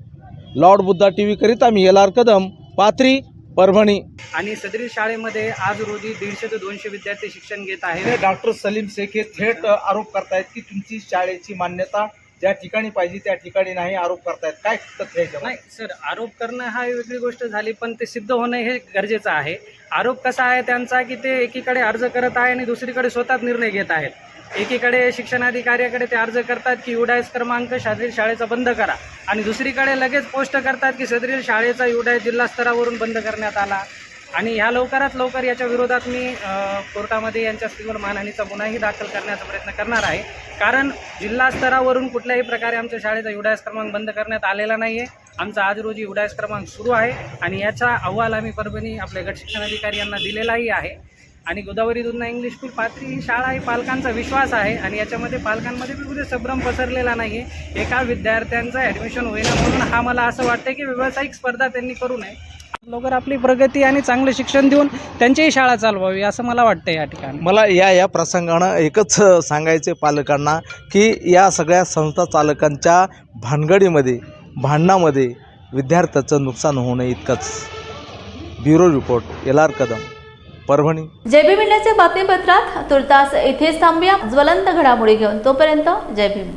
लॉर्ड बुद्धा TV करिता मी LR कदम, पाथरी, परभणी. आणि सदरील शाळेमध्ये आज रोजी 150 ते 200 विद्यार्थी शिक्षण घेत आहेत. डॉक्टर सलीम शेख हे थेट आरोप करतायत की तुमची शाळेची मान्यता ज्या ठिकाणी पाहिजे त्या ठिकाणी नाही आरोप करतायत. काय तथ्य? नाही सर, आरोप करणं हा वेगळी गोष्ट झाली, पण ते सिद्ध होणं हे गरजेचं आहे. आरोप कसा आहे त्यांचा की ते एकीकडे अर्ज करत आहे आणि दुसरीकडे स्वतःच निर्णय घेत आहेत. एकीकडे शिक्षणाधिकाऱ्याकडे ते अर्ज करतात की UDIS क्रमांक सदरील शाळेचा बंद करा आणि दुसरीकडे लगेच पोस्ट करतात की सदरील शाळेचा UDIS जिल्हा स्तरावरून बंद करण्यात आला. आणि ह्या लवकरात लवकर याच्या विरोधात मी कोर्टामध्ये यांच्या स्त्रीवर मानहानीचा गुन्हाही दाखल करण्याचा प्रयत्न करणार आहे. कारण जिल्हा स्तरावरून कुठल्याही प्रकारे आमच्या शाळेचा UDIS क्रमांक बंद करण्यात आलेला नाही आहे. आमचा आज रोजी UDIS क्रमांक सुरू आहे आणि याचा अहवाल आम्ही परभणी आपल्या गट शिक्षणाधिकारी यांना दिलेलाही आहे. आणि गोदावरी दुधना इंग्लिश स्कूल पाथरी ही शाळा ही पालकांचा विश्वास आहे आणि याच्यामध्ये पालकांमध्ये कुठे संभ्रम पसरलेला नाही आहे. एका विद्यार्थ्यांचं ॲडमिशन होईना म्हणून हा मला असं वाटतं की व्यावसायिक स्पर्धा त्यांनी करू नये. लवकर आपली प्रगती आणि चांगले शिक्षण देऊन त्यांचीही शाळा चालवावी असं मला वाटतं या ठिकाणी. मला या प्रसंगानं एकच सांगायचे पालकांना की या सगळ्या संस्था चालकांच्या भानगडीमध्ये भांडणामध्ये विद्यार्थ्याचं नुकसान होऊ नये इतकंच. Bureau report LR Kadam, Parbhani. जय भीमच्या बातमीपत्रात तुर्तास इथेच थांबूया ज्वलंत घडामोडी घेऊन. तोपर्यंत जय भीम.